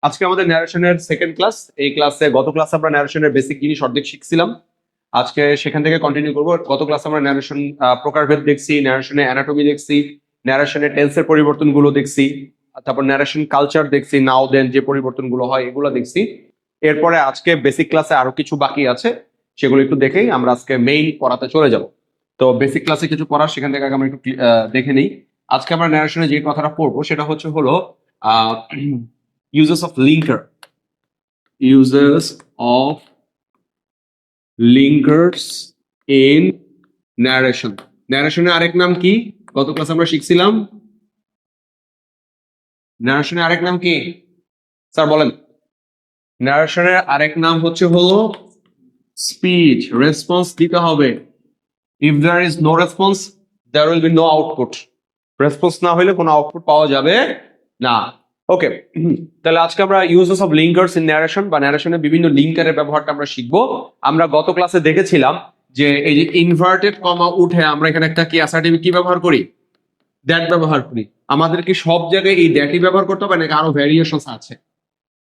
আজকে আমাদের ন্যারেশনের second class. এই ক্লাসে গত ক্লাসে আমরা ন্যারেশনের বেসিক জিনিস অর্ধেক শিখছিলাম। আজকে সেখান থেকে কন্টিনিউ করবো। গত ক্লাসে আমরা ন্যারেশন প্রকারভেদ দেখছি, ন্যারেশনের অ্যানাটমি দেখছি, ন্যারেশনের টেন্সের পরিবর্তনগুলো দেখছি, তারপর ন্যারেশন কালচার দেখছি, নাও দেন যে পরিবর্তনগুলো হয় এগুলো দেখছি। এরপরে আজকে বেসিক ক্লাসে আরো কিছু বাকি আছে, সেগুলো একটু দেখেই আমরা আজকে মেইন পড়াতে চলে যাব। তো বেসিক ক্লাসে কিছু পড়ার সেখান থেকে আগে আমরা একটু দেখে নিই। আজকে আমরা ন্যারেশনে যে কথাটা পড়বো সেটা হলো uses of linker, uses of linkers in narration. ন্যারেশনের আরেক নাম কি? গত ক্লাসে আমরা শিখছিলাম। ন্যারেশনের আরেক নাম কি স্যার বলেন? ন্যারেশনের আরেক নাম হলো স্পিচ। রেসপন্স দিতে হবে। If there is no response there will be no output. Response না হলে কোনো আউটপুট পাওয়া যাবে না। ওকে, তাহলে আজকে আমরা uses of linkers in narration বা ন্যারেশনের বিভিন্ন লিঙ্কারের ব্যবহারটা আমরা শিখবো। আমরা গত ক্লাসে দেখেছিলাম যে এই যে ইনভার্টেড কমা উঠে আমরা এখানে একটা কি অ্যাসার্টিভ কি ব্যবহার করি? দ্যাট ব্যবহার করি। আমাদের কি সব জায়গায় এই দ্যাটই ব্যবহার করতে হবে নাকি আরো ভ্যারিয়েশনস আছে?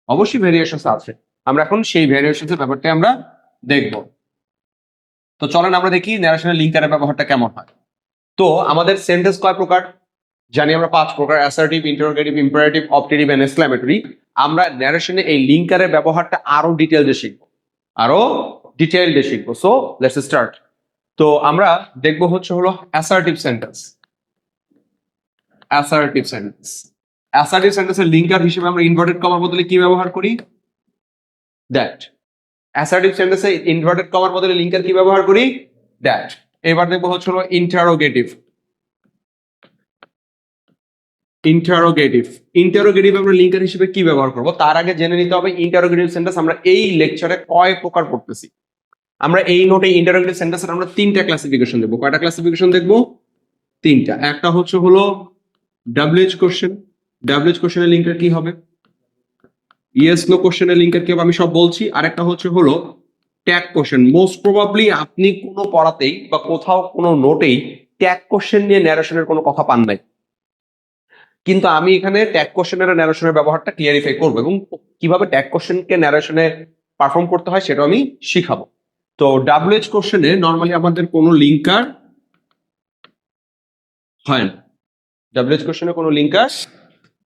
অবশ্যই ভ্যারিয়েশনস আছে। আমরা এখন সেই ভ্যারিয়েশনসের ব্যাপারটা আমরা দেখব। তো চলেন আমরা দেখি ন্যারেশনের লিঙ্কারের ব্যবহারটা কেমন হয়। তো আমাদের সেন্টেন্স কয় প্রকার জানি আমরা? 5 প্রকার: assertive, interrogative, imperative, objective and exclamatory. আমরা ন্যারেশনে এই লিঙ্কারের ব্যবহারটা আরো ডিটেইলসে শিখবো, আরো ডিটেইলডে শিখবো। So let's start. তো আমরা দেখবো হলো assertive sentence. Assertive sentence, assertive সেন্টেন্সের লিঙ্কার হিসেবে আমরা ইনভার্টেড কমার বদলে কি ব্যবহার করি? দ্যাট। অ্যাসার্টিভ সেন্টেন্সে ইনভার্টেড কমার বদলে লিঙ্কার কি ব্যবহার করি? দ্যাট। এবার দেখবো হলো ইন্টারোগেটিভ। ইন্টারোগেটিভ, ইন্টারোগেটিভ আমরা লিঙ্কার হিসেবে কি ব্যবহার করব তার আগে জেনে নিতে হবে ইন্টারোগেটিভ সেন্টেন্স আমরা এই লেকচারে কয় প্রকার পড়তেছি। আমরা এই নোটে ইন্টারোগেটিভ সেন্টেন্সের আমরা 3টা ক্লাসিফিকেশন দেখবো। কয়টা ক্লাসিফিকেশন দেখবো? 3টা। একটা হলো ডাব্লিউএইচ কোশ্চেন। ডাব্লিউএইচ কোশ্চেনের লিঙ্কার কি হবে? ইয়েস নো কোশ্চেনের লিঙ্কার কি হবে? আমি সব বলছি। আর একটা হলো ট্যাগ কোশ্চেন। মোস্ট প্রবাবলি আপনি কোনো পড়াতেই বা কোথাও কোনো নোটেই ট্যাগ কোশ্চেন নিয়ে ন্যারেশনের কোনো কথা পান নাই, কিন্তু আমি এখানে ট্যাগ কোশ্চেনের ন্যারেশনের ব্যবহারটা ক্লিয়ারিফাই করবো এবং কিভাবে ট্যাগ কোশ্চেনকে ন্যারেশনে পারফর্ম করতে হয় সেটা আমি শিখাবো। তো ডাব্লিউএইচ কোশ্চেনে নর্মালি আমাদের কোনো লিঙ্কার হয় না। ডাব্লিউএইচ কোশ্চেনে কোনো লিঙ্কার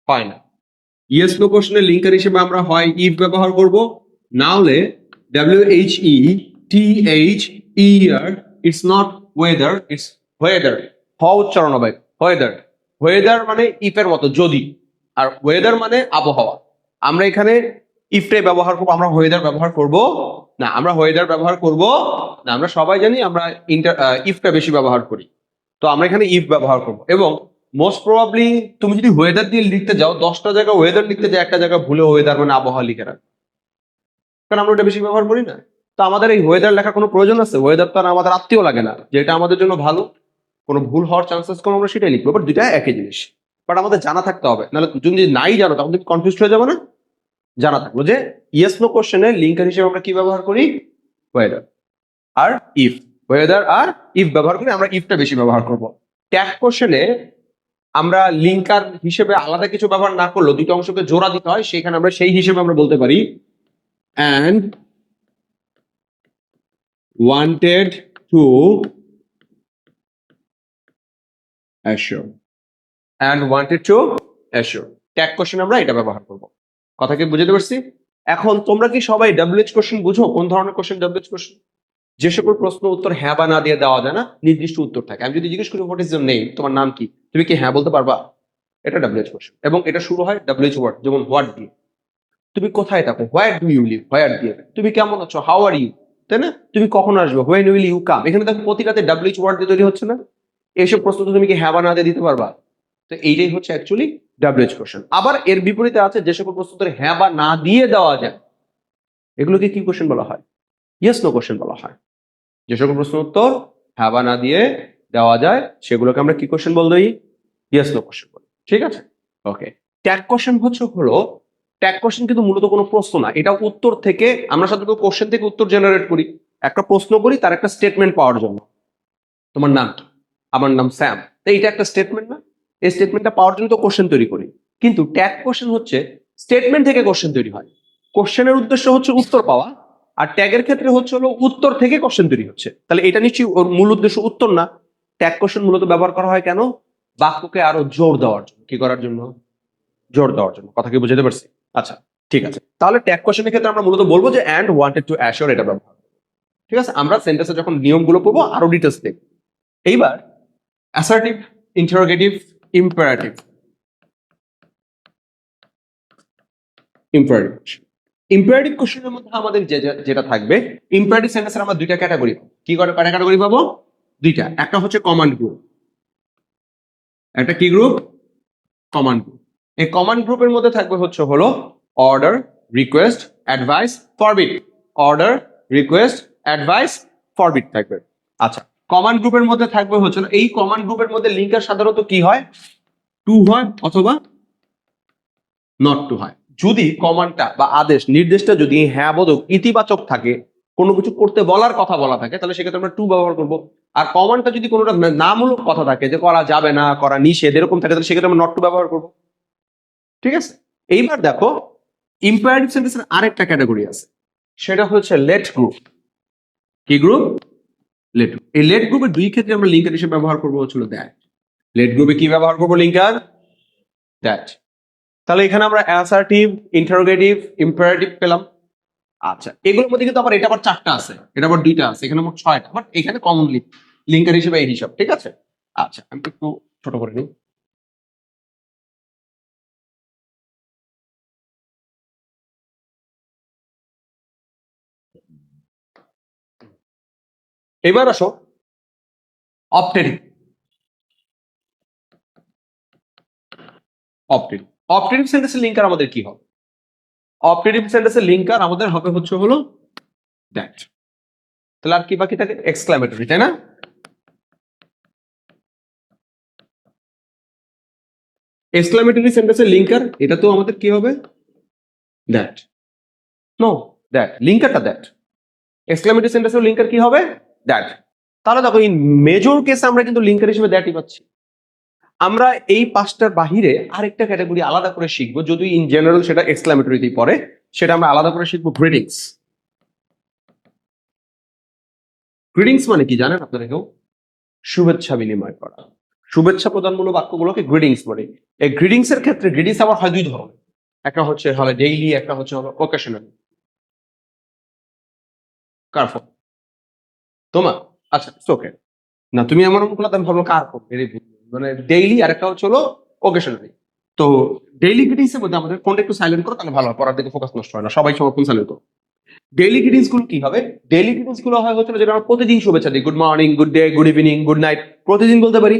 হয় না। ইয়েস নো কোশ্চেনের লিঙ্কার হিসেবে আমরা হয় ইফ ব্যবহার করব, না হলে WHETHER। It's not weather, it's weather. হ উচ্চারণ হবে ওয়েদার। ওয়েদার মানে ইফের মতো যদি, আর ওয়েদার মানে আবহাওয়া। আমরা এখানে ইফটাই ব্যবহার করবো, আমরা ওয়েদার ব্যবহার করব না। আমরা ওয়েদার ব্যবহার করব না। আমরা সবাই জানি আমরা ইফটা বেশি ব্যবহার করি, তো আমরা এখানে ইফ ব্যবহার করব। এবং মোস্ট প্রবাবলি তুমি যদি ওয়েদার দিয়ে লিখতে যাও, 10টা জায়গায় ওয়েদার লিখতে যাও, একটা জায়গায় ভুলে ওয়েদার মানে আবহাওয়া লিখে রাখবে, কারণ আমরা ওটা বেশি ব্যবহার করি না। তো আমাদের এই ওয়েদার লেখার কোনো প্রয়োজন আছে? ওয়েদার তো আর আমাদের আত্মীয় লাগে না, যেটা আমাদের জন্য ভালো, কোনো ভুল হওয়ার চান্সেস কম, আমরা সেটাই লিখবো। বাট দুইটা একই জিনিস, বাট আমাদের জানা থাকতে হবে, নাহলে যদি নাই জানো তখন তুমি কনফিউজ হয়ে যাবে না। জানা থাকলো যে ইয়েস নো কোশ্চেনের লিঙ্কার হিসেবে আমরা কি ব্যবহার করি? ওয়েদার আর ইফ। ওয়েদার আর ইফ ব্যবহার করি, আমরা ইফটা বেশি ব্যবহার করব। ট্যাগ কোশ্চেনে আমরা লিঙ্কার হিসেবে আলাদা কিছু ব্যবহার না করলেও দুটো অংশকে জোড়া দিতে হয়, সেখানে আমরা সেই হিসেবে আমরা বলতে পারি and wanted to assure, and wanted to assure। Tag question আমরা এটা ব্যবহার করব। কথা কি বুঝতে পারছি? এখন তোমরা কি সবাই ডাব্লিউএইচ কোশ্চেন বুঝো? কোন ধরনের কোশ্চেন ডাব্লিউএইচ কোশ্চেন? যে সকল প্রশ্ন উত্তর হ্যাঁ বা না দিয়ে দেওয়া যায় না, নির্দিষ্ট উত্তর থাকে। আমি যদি জিজ্ঞেস করি হোয়াট ইজ ইউর নেম, তোমার নাম কি, তুমি কি হ্যাঁ বলতে পারবা? এটা ডাব্লিউএইচ কোশ্চেন, এবং এটা শুরু হয় ডাব্লিউএইচ ওয়ার্ড, যেমন হোয়াট দিয়ে। তুমি কোথায় থাকো? হোয়ার ডু ইউ লিভ, হোয়ার দিয়ে। তুমি কেমন আছো? হাউ আর ইউ, তাই না? তুমি কখন আসবে? When will you come. এখানে দেখো প্রতিটাতে ডাব্লিউএইচ ওয়ার্ড দিয়ে তৈরি হচ্ছে না? এইসব প্রশ্ন তো তুমি কি হ্যাঁ বা না দিয়ে দিতে পারবা? তো এইটাই হচ্ছে অ্যাকচুয়ালি ডাব্লিউএইচ কোশ্চেন। আবার এর বিপরীতে আছে যে সকল প্রশ্ন উত্তর হ্যাঁ বা না দিয়ে দেওয়া যায়, এগুলোকে কি কোশ্চেন বলা হয়? ইয়েস নো কোশ্চেন বলা হয়। যে সকল প্রশ্ন উত্তর হ্যাঁ বা না দিয়ে দেওয়া যায় সেগুলোকে আমরা কি কোশ্চেন বলতে? ইয়েস নো কোশ্চেন বলি। ঠিক আছে, ওকে। ট্যাগ কোশ্চেন হলো ট্যাগ কোশ্চেন কিন্তু মূলত কোনো প্রশ্ন না, এটা উত্তর থেকে আমরা সাধারণত কোশ্চেন থেকে উত্তর জেনারেট করি। একটা প্রশ্ন করি তার একটা স্টেটমেন্ট পাওয়ার জন্য। তোমার নাম কি? আমার নাম স্যাম। তো এইটা একটা স্টেটমেন্ট না? এই স্টেটমেন্টটা পাওয়ার জন্য তো কোশ্চেন তৈরি করি। কিন্তু ট্যাগ কোশ্চেন হচ্ছে স্টেটমেন্ট থেকে কোশ্চেন তৈরি হয়। কোশ্চেনের উদ্দেশ্য হচ্ছে উত্তর পাওয়া, আর ট্যাগের ক্ষেত্রে হচ্ছে হলো উত্তর থেকে কোশ্চেন তৈরি হচ্ছে। তাহলে এটা নিশ্চয়ই ওর মূল উদ্দেশ্য উত্তর না। ট্যাগ কোশ্চেন মূলত ব্যবহার করা হয় কেন? বাক্যকে আরো জোর দেওয়ার জন্য। কি করার জন্য? জোর দেওয়ার জন্য। কথা কি বুঝতে পারছি? আচ্ছা, ঠিক আছে। তাহলে ট্যাগ কোশ্চেনের ক্ষেত্রে আমরা মূলত বলবো যে অ্যান্ড ওয়ান্টেড টু অ্যাসিওর এটা ব্যবহার করবো। ঠিক আছে, আমরা সেন্টেন্সে যখন নিয়মগুলো পড়বো আরো ডিটেলস দেখব। এইবার অ্যাসার্টিভ, ইন্টারোগেটিভ, ইম্পারেটিভ। ইম্পারেটিভ কোশ্চেনের মধ্যে আমাদের যেটা থাকবে, ইম্পারেটিভ সেন্টেন্সের আমরা দুইটা ক্যাটাগরি। কি করে কয়টা ক্যাটাগরি পাবো? দুইটা। একটা হচ্ছে কমান্ড গ্রুপ, একটা কি গ্রুপ? Command group. এই কমান্ড গ্রুপের মধ্যে থাকবে হচ্ছে হলো order, request, advice, forbid. Order, request, advice, forbid থাকবে। আচ্ছা, কমান্ড গ্রুপের মধ্যে থাকবে হচ্ছে এই কমান্ড গ্রুপের মধ্যে লিঙ্কার সাধারণত কি হয়? টু হয় অথবা নট টু হয়। যদি কমান্ডটা বা আদেশ নির্দেশটা যদি হ্যাঁ বোধক ইতিবাচক থাকে, কোনো কিছু করতে বলার কথা বলা থাকে, তাহলে সেক্ষেত্রে আমরা টু ব্যবহার করব। আর কমান্ডটা যদি কোনোটা নামূলক কথা থাকে, যে করা যাবে না, করা নিষেধ, এরকম থাকে, তাহলে সেক্ষেত্রে আমরা নট টু ব্যবহার করব। ঠিক আছে, এইবার দেখো ইম্পারেটিভ সেন্টেন্সের আরেকটা ক্যাটাগরি আছে, সেটা হচ্ছে লেট গ্রুপ। কি গ্রুপ? Let group. এই লেট গ্রুপের দুই ক্ষেত্রে আমরা লিঙ্কার হিসেবে ব্যবহার করবো হচ্ছিল দ্যাট। লেট গ্রুপে কি ব্যবহার করবো? Linker that. তাহলে এখানে আমরা অ্যাসার্টিভ, ইন্টারোগেটিভ, ইম্পারেটিভ পেলাম। আচ্ছা, এগুলোর মধ্যে কিন্তু আবার এটা আবার চারটা আছে, এটা আবার দুইটা আছে, এখানে মোট ছয়টা, বাট এখানে কমনলি লিঙ্কার হিসেবে এই হিসাব। ঠিক আছে, আচ্ছা আমি একটু ছোট করে নিই। এবার আসো অপটেটিভ। অপটেটিভ, অপটেটিভ সেন্টেন্সের লিঙ্কার আমাদের কি হবে? অপটেটিভ সেন্টেন্সের লিঙ্কার আমাদের হবে হচ্ছে হলো দ্যাট। তাহলে আর কি বাকি থাকে? এক্সক্লামেটরি, তাই না? এক্সক্লামেটরি সেন্টেন্সের লিঙ্কার এটা তো আমাদের কি হবে? দ্যাট। নো, দ্যাট লিঙ্কারটা দ্যাট। এক্সক্লামেটরি সেন্টেন্সের লিঙ্কার কি হবে? দ্যাট। তাহলে দেখো এই মেজর কেসে আমরা কিন্তু লিঙ্কার হিসেবে দ্যাটই পাচ্ছি। আমরা এই পাঁচটার বাহিরে আরেকটা ক্যাটাগরি আলাদা করে শিখবো, যদি ইন জেনারেল সেটা এক্সক্লামেটরিতেই পড়ে, সেটা আমরা আলাদা করে শিখবো গ্রিটিংস। গ্রিটিংস মানে কি জানেন আপনারা কেউ? শুভেচ্ছা বিনিময় করা, শুভেচ্ছা প্রদানমূলক বাক্যগুলোকে গ্রিটিংস বলে। এই গ্রিটিংস এর ক্ষেত্রে গ্রিটিংস আবার হয় দুই ধরনের, একটা হচ্ছে হলো ডেইলি, একটা হচ্ছে হলো ওকেশনাল। কার ফোন? তোমার? আচ্ছা, ওকে। না তুমি আমার মনে করলে আমি ভাবলাম কার ফোন, মানে ডেইলি আর একটা হচ্ছে হলো ওকেশনালি। তো ডেইলি গ্রিটিংস এর মধ্যে আমাদের ফোনটা একটু সাইলেন্ট করো, তাহলে ভালো হয়, পড়ার দিকে ফোকাস নষ্ট হয় না, সবাই সবার ফোন সাইলেন্ট করো। ডেইলি গ্রিটিংস গুলো কি হবে? ডেইলি গ্রিটিংস গুলো হয় হচ্ছে যেটা আমরা প্রতিদিন শুভেচ্ছা দিই, good morning, good day, good evening, good night, প্রতিদিন বলতে পারি।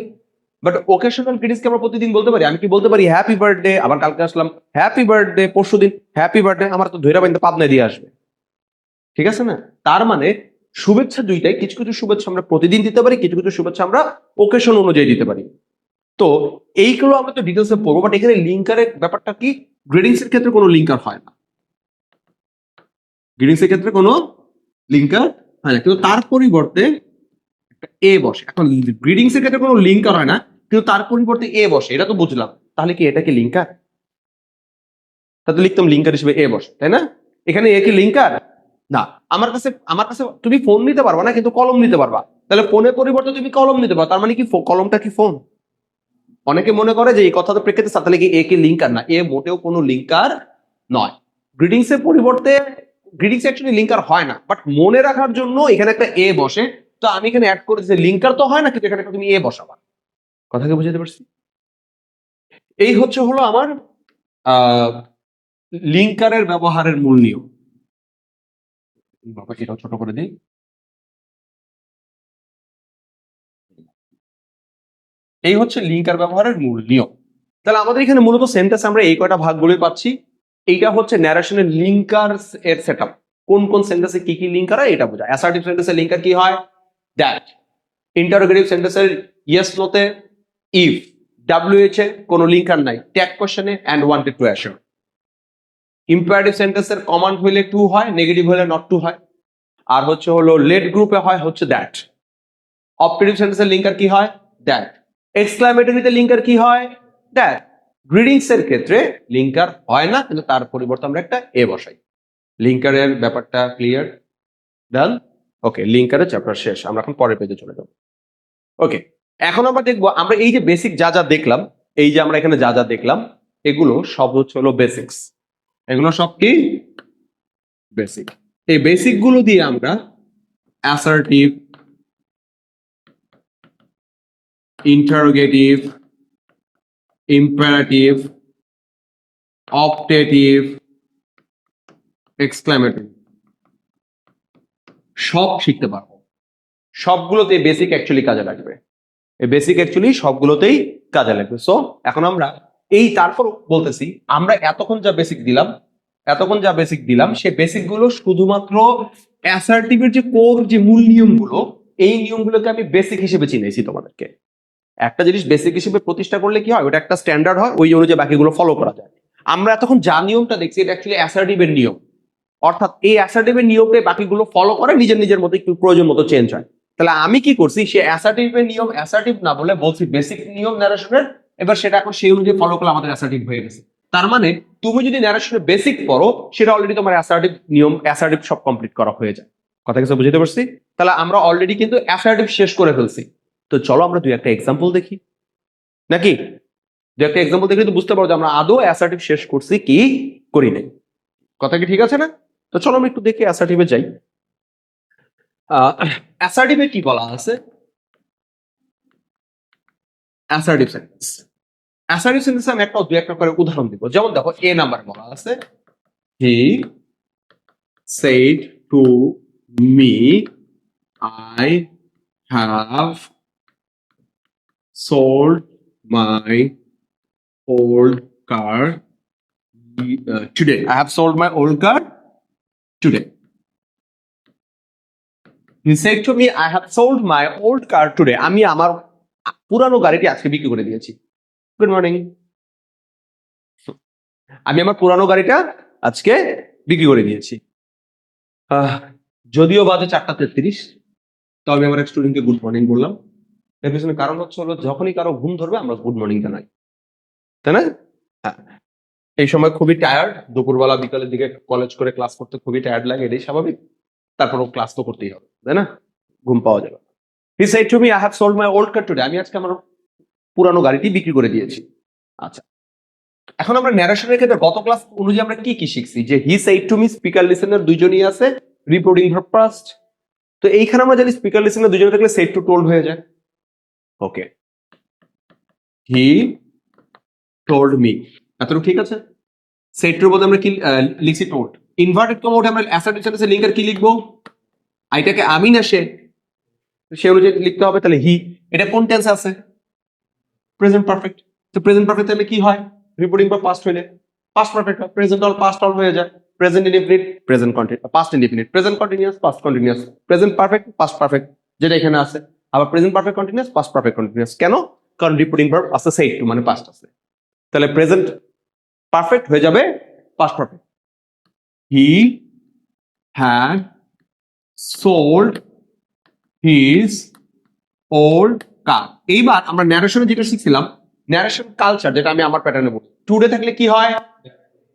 বাট ওকেশনাল গ্রিটিংস কে আমরা প্রতিদিন বলতে পারি? আমি কি বলতে পারি হ্যাপি বার্থডে, আবার কালকে আসলাম হ্যাপি বার্থডে, পরশুদিন হ্যাপি বার্থডে, আমার তো ধৈর্য বাইন্দা পাবনায় দিয়ে আসবে। ঠিক আছে না? তার মানে শুভেচ্ছা দুইটাই, কিছু কিছু শুভেচ্ছা আমরা প্রতিদিন দিতে পারি, কিছু কিছু শুভেচ্ছা আমরা ওকেশন অনুযায়ী দিতে পারি। তো এইগুলো আমরা তো ডিটেলসে পড়বো, বাট এখানে লিঙ্কারের ব্যাপারটা কি? গ্রিটিংস এর ক্ষেত্রে কোনো লিঙ্কার হয় না, গ্রিটিংস এর ক্ষেত্রে কোনো লিঙ্কার হয় না, কিন্তু তার পরিবর্তে একটা এ বসে। এখন গ্রিটিংস এর ক্ষেত্রে কোনো লিঙ্কার হয় না, কিন্তু তার পরিবর্তে এ বসে, এটা তো বুঝলাম। তাহলে কি এটা কি লিঙ্কার? তাহলে লিখতাম লিঙ্কার হিসেবে এ বসে, তাই না? এখানে এ কি লিঙ্কার? না। আমার কাছে তুমি ফোন নিতে পারবা না, কিন্তু কলম নিতে পারবা। তাহলে ফোনের পরিবর্তে তুমি কলম নিতে পারো, তার মানে কি কলমটা কি ফোন? অনেকে মনে করে যে এই কথাটা প্রেক্ষিতে তাহলে কি এ কি লিঙ্কার? না, এ মোটেও কোনো লিঙ্কার নয়। গ্রিটিংস এর পরিবর্তে গ্রিটিংস অ্যাকচুয়ালি লিঙ্কার হয় না, বাট মনে রাখার জন্য এখানে একটা এ বসে। তো আমি এখানে অ্যাড করে দিয়েছি, লিঙ্কার তো হয় না, কিন্তু এখানে তুমি এ বসাবা। কথা কি বুঝতে পারছি? এই হচ্ছে হলো আমার লিঙ্কারের ব্যবহারের মূল নিয়ম। বাবা এটাও ছোট করে দিই। এই হচ্ছে লিঙ্কার ব্যবহারের মূল নিয়ম। তাহলে আমাদের এখানে মূলত সেন্টেন্স আমরা এই কয়টা ভাগগুলোই পাচ্ছি। এইটা হচ্ছে ন্যারেশনের লিঙ্কার এর সেটআপ। কোন কোন সেন্টেন্সে কি কি লিঙ্কার হয় এটা বোঝায়। অ্যাসার্টিভ সেন্টেন্সের লিঙ্কার কি হয়? দ্যাট। ইন্টারোগেটিভ সেন্টেন্সের ইয়েস নোতে ইফ, ডাব্লিউএইচ এ কোনো লিঙ্কার নাই, ট্যাগ কোশ্চেনে and wanted to assure. Imperative সেন্টেন্সের কমান্ড হইলে টু হয়, নেগেটিভ হলে নট টু হয়। আর হচ্ছে হলো লেট গ্রুপে হয় হচ্ছে দ্যাট। অপটেটিভ সেন্টেন্সের লিঙ্কার কি হয়? দ্যাট। এক্সক্লামেটরিতে লিঙ্কার কি হয়? দ্যাট। গ্রিডিংস এর ক্ষেত্রে লিঙ্কার হয় না, কিন্তু তার পরিবর্তে আমরা একটা এ বসাই। লিঙ্কারের ব্যাপারটা ক্লিয়ার? ডান? ওকে, লিঙ্কারের চ্যাপ্টার শেষ, আমরা এখন পরের পেজে চলে যাব। ওকে, এখন আমরা দেখবো আমরা এই যে বেসিক যা যা দেখলাম, এই যে আমরা এখানে যা যা দেখলাম, এগুলো সব হচ্ছে হলো বেসিক্স। এগুলো সব কি বেসিক। এই বেসিক গুলো দিয়ে আমরা assertive, interrogative, imperative, optative, exclamatory সব শিখতে পারবো। সবগুলোতে বেসিক অ্যাকচুয়ালি কাজে লাগবে। এই বেসিক অ্যাকচুয়ালি সবগুলোতেই কাজে লাগবে। সো এখন আমরা এই তারপর বলতেছি আমরা এতক্ষণ যা বেসিক দিলাম সে বেসিক গুলো শুধুমাত্র অ্যাসার্টিভের যে কোর যে মূল নিয়মগুলো, এই নিয়মগুলোকে আমি বেসিক হিসেবে চিনেছি তোমাদেরকে। একটা জিনিস বেসিক হিসেবে প্রতিষ্ঠা করলে কি হয়, ওটা একটা স্ট্যান্ডার্ড হয়, ওই অনুযায়ী বাকিগুলো ফলো করা যায়। আমরা এতক্ষণ যা নিয়মটা দেখছি এটা অ্যাকচুয়ালি অ্যাসার্টিভের নিয়ম, অর্থাৎ এই অ্যাসার্টিভের নিয়মে বাকিগুলো ফলো করে নিজের নিজের মতো একটু প্রয়োজন মতো চেঞ্জ হয়। তাহলে আমি কি করছি, সে অ্যাসার্টিভের নিয়ম অ্যাসার্টিভ না বলে বলছি বেসিক নিয়ম ন্যারেশনের, এবার সেটা এখন সেই অনুযায়ী ফলো করলে আমাদের অ্যাসার্টিভ হয়ে গেছে। তার মানে তুমি যদি ন্যারেশনের বেসিক পড়ো, সেটা অলরেডি তোমার অ্যাসার্টিভ নিয়ম অ্যাসার্টিভ সব কমপ্লিট করা হয়ে যায়। কথা কিছু বুঝতে পারছি? তাহলে আমরা অলরেডি কিন্তু অ্যাসার্টিভ শেষ করে ফেলছি। তো চলো আমরা দুই একটা এক্সাম্পল দেখি, নাকি দু একটা এক্সাম্পল দেখলে তো বুঝতে পারো যে আমরা আদৌ অ্যাসার্টিভ শেষ করছি কি করি নাই। কথা কি ঠিক আছে না? তো চলো আমরা একটু দেখি অ্যাসার্টিভে যাই। অ্যাসার্টিভে কি বলা আছে? Assertive sentence. অ্যাসার্টিভ সেন্টেন্সে আমি একটা দুই একটা করে উদাহরণ দিব। যেমন দেখো এ নাম্বার বলা আছে, হি said to me I have sold my old car today. I have sold my old car today. He said to me I have sold my old car today. আমি আমার পুরানো গাড়িটি আজকে বিক্রি করে দিয়েছি। Good morning. আমি আমার পুরানো গাড়িটা আজকে বিক্রি করে দিয়েছি। যদিও বাজে 4:33, তো আমি আমার এক স্টুডেন্টকে গুড মর্নিং বললাম। এর পিছনে কারণ হচ্ছে হলো যখনই কারো ঘুম ধরবে আমরা গুড মর্নিং জানাই, তাই না? হ্যাঁ, এই সময় খুবই টায়ার্ড, দুপুরবেলা বিকালের দিকে কলেজ করে ক্লাস করতে খুবই টায়ার্ড লাগে, এটাই স্বাভাবিক। তারপরও ক্লাস তো করতেই হবে, তাই না? ঘুম পাওয়া যাবে। He said to me I have sold my old car today. আমি আজকে আমার পুরানো গাড়িটি বিক্রি করে দিয়েছি। আচ্ছা, এখন আমরা ন্যারেশনের ক্ষেত্রে গত ক্লাস অনুযায়ী আমরা কি কি শিখছি, যে he said to me speaker listener দুইজনই আছে, রিপোর্টিং ভার্ব পাস্ট। তো এইখানে আমরা জানি স্পিকার লিসেনার দুইজন থাকলে সেড টু টোল্ড হয়ে যায়। ওকে, হি টোল্ড মি, এতটুকু ঠিক আছে। সেড টুর বলতে আমরা কি লিখছি টোল্ড। ইনভার্টেড কমা উঠে আমরা অ্যাসার্টিভ সেন্টেন্সে লিঙ্কার কি লিখবো, আইটাকে আমি না সে অনুযায়ী লিখতে হবে। তাহলে হি, এটা কোন টেন্সে আছে? Present perfect. তো প্রেজেন্ট পারফেক্ট তাহলে কি হয়, রিপোর্টিং বা পাস্ট হইলে পাস্ট পারফেক্ট হয়, প্রেজেন্ট অল পাস্ট অল হয়ে যায়। Present indefinite present continuous, past indefinite present continuous, past continuous, present perfect past perfect, যেটা এখানে আছে। আবার present perfect continuous, past perfect continuous. কেন? কারণ রিপোর্টিং ভার্ব আছে সেড টু, মানে পাস্ট আছে। তাহলে প্রেজেন্ট পারফেক্ট হয়ে যাবে past perfect. He had sold his old কার। এইবার আমরা ন্যারেশনে যেটা শিখছিলাম, ন্যারেশন কালচার, যেটা আমি আমার প্যাটার্নে বলি, টুডে থাকলে কি হয়,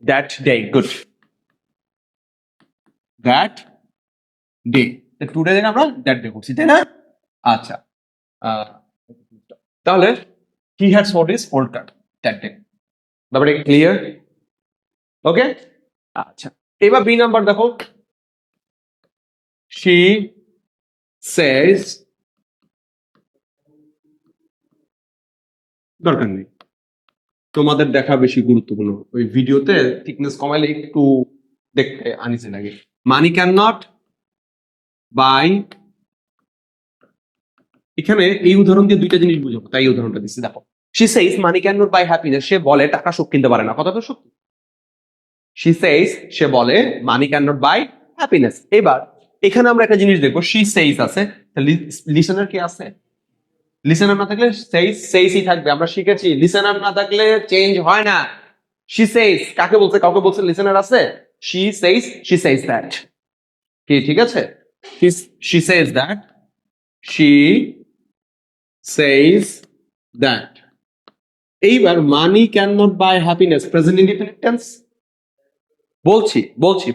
that day. Good, that day. Today দিন আমরা দ্যাট ডে করছি, তাই না? আচ্ছা, তাহলে he had sold his old car that day. ব্যাপারটা ক্লিয়ার? ওকে, আচ্ছা। এবার বি নাম্বার দেখো, শি সেজ, দরকার নেই, তোমাদের দেখা বেশি গুরুত্বপূর্ণ। ওই ভিডিওতে থিকনেস কমাইলে একটু দেখতে আনিসে লাগে। মানি ক্যান নট বাই, এখানে এই উদাহরণ দিয়ে দুইটা জিনিস বুঝাবো, তাই উদাহরণটা দিচ্ছি। দেখো, she says money can not buy happiness. সে বলে টাকা সুখ কিনতে পারে না। কথা তো সত্যি। শি সেইস, সে বলে মানি ক্যান নট বাই হ্যাপিনেস। এবার এখানে আমরা একটা জিনিস দেখবো, শি সেইস আছে, লিসেনার কি আছে? লিসেনার না থাকলে সেইসই থাকবে। আমরা শিখেছি লিসেনার না থাকলে চেঞ্জ হয় না। শি সেইস কাকে বলছে? কাউকে বলছে লিসেনার আছে। শি সেইস দ্যাট, কি ঠিক আছে? She says that, she says that. এইবার money can not buy happiness present indefinite tense বলছি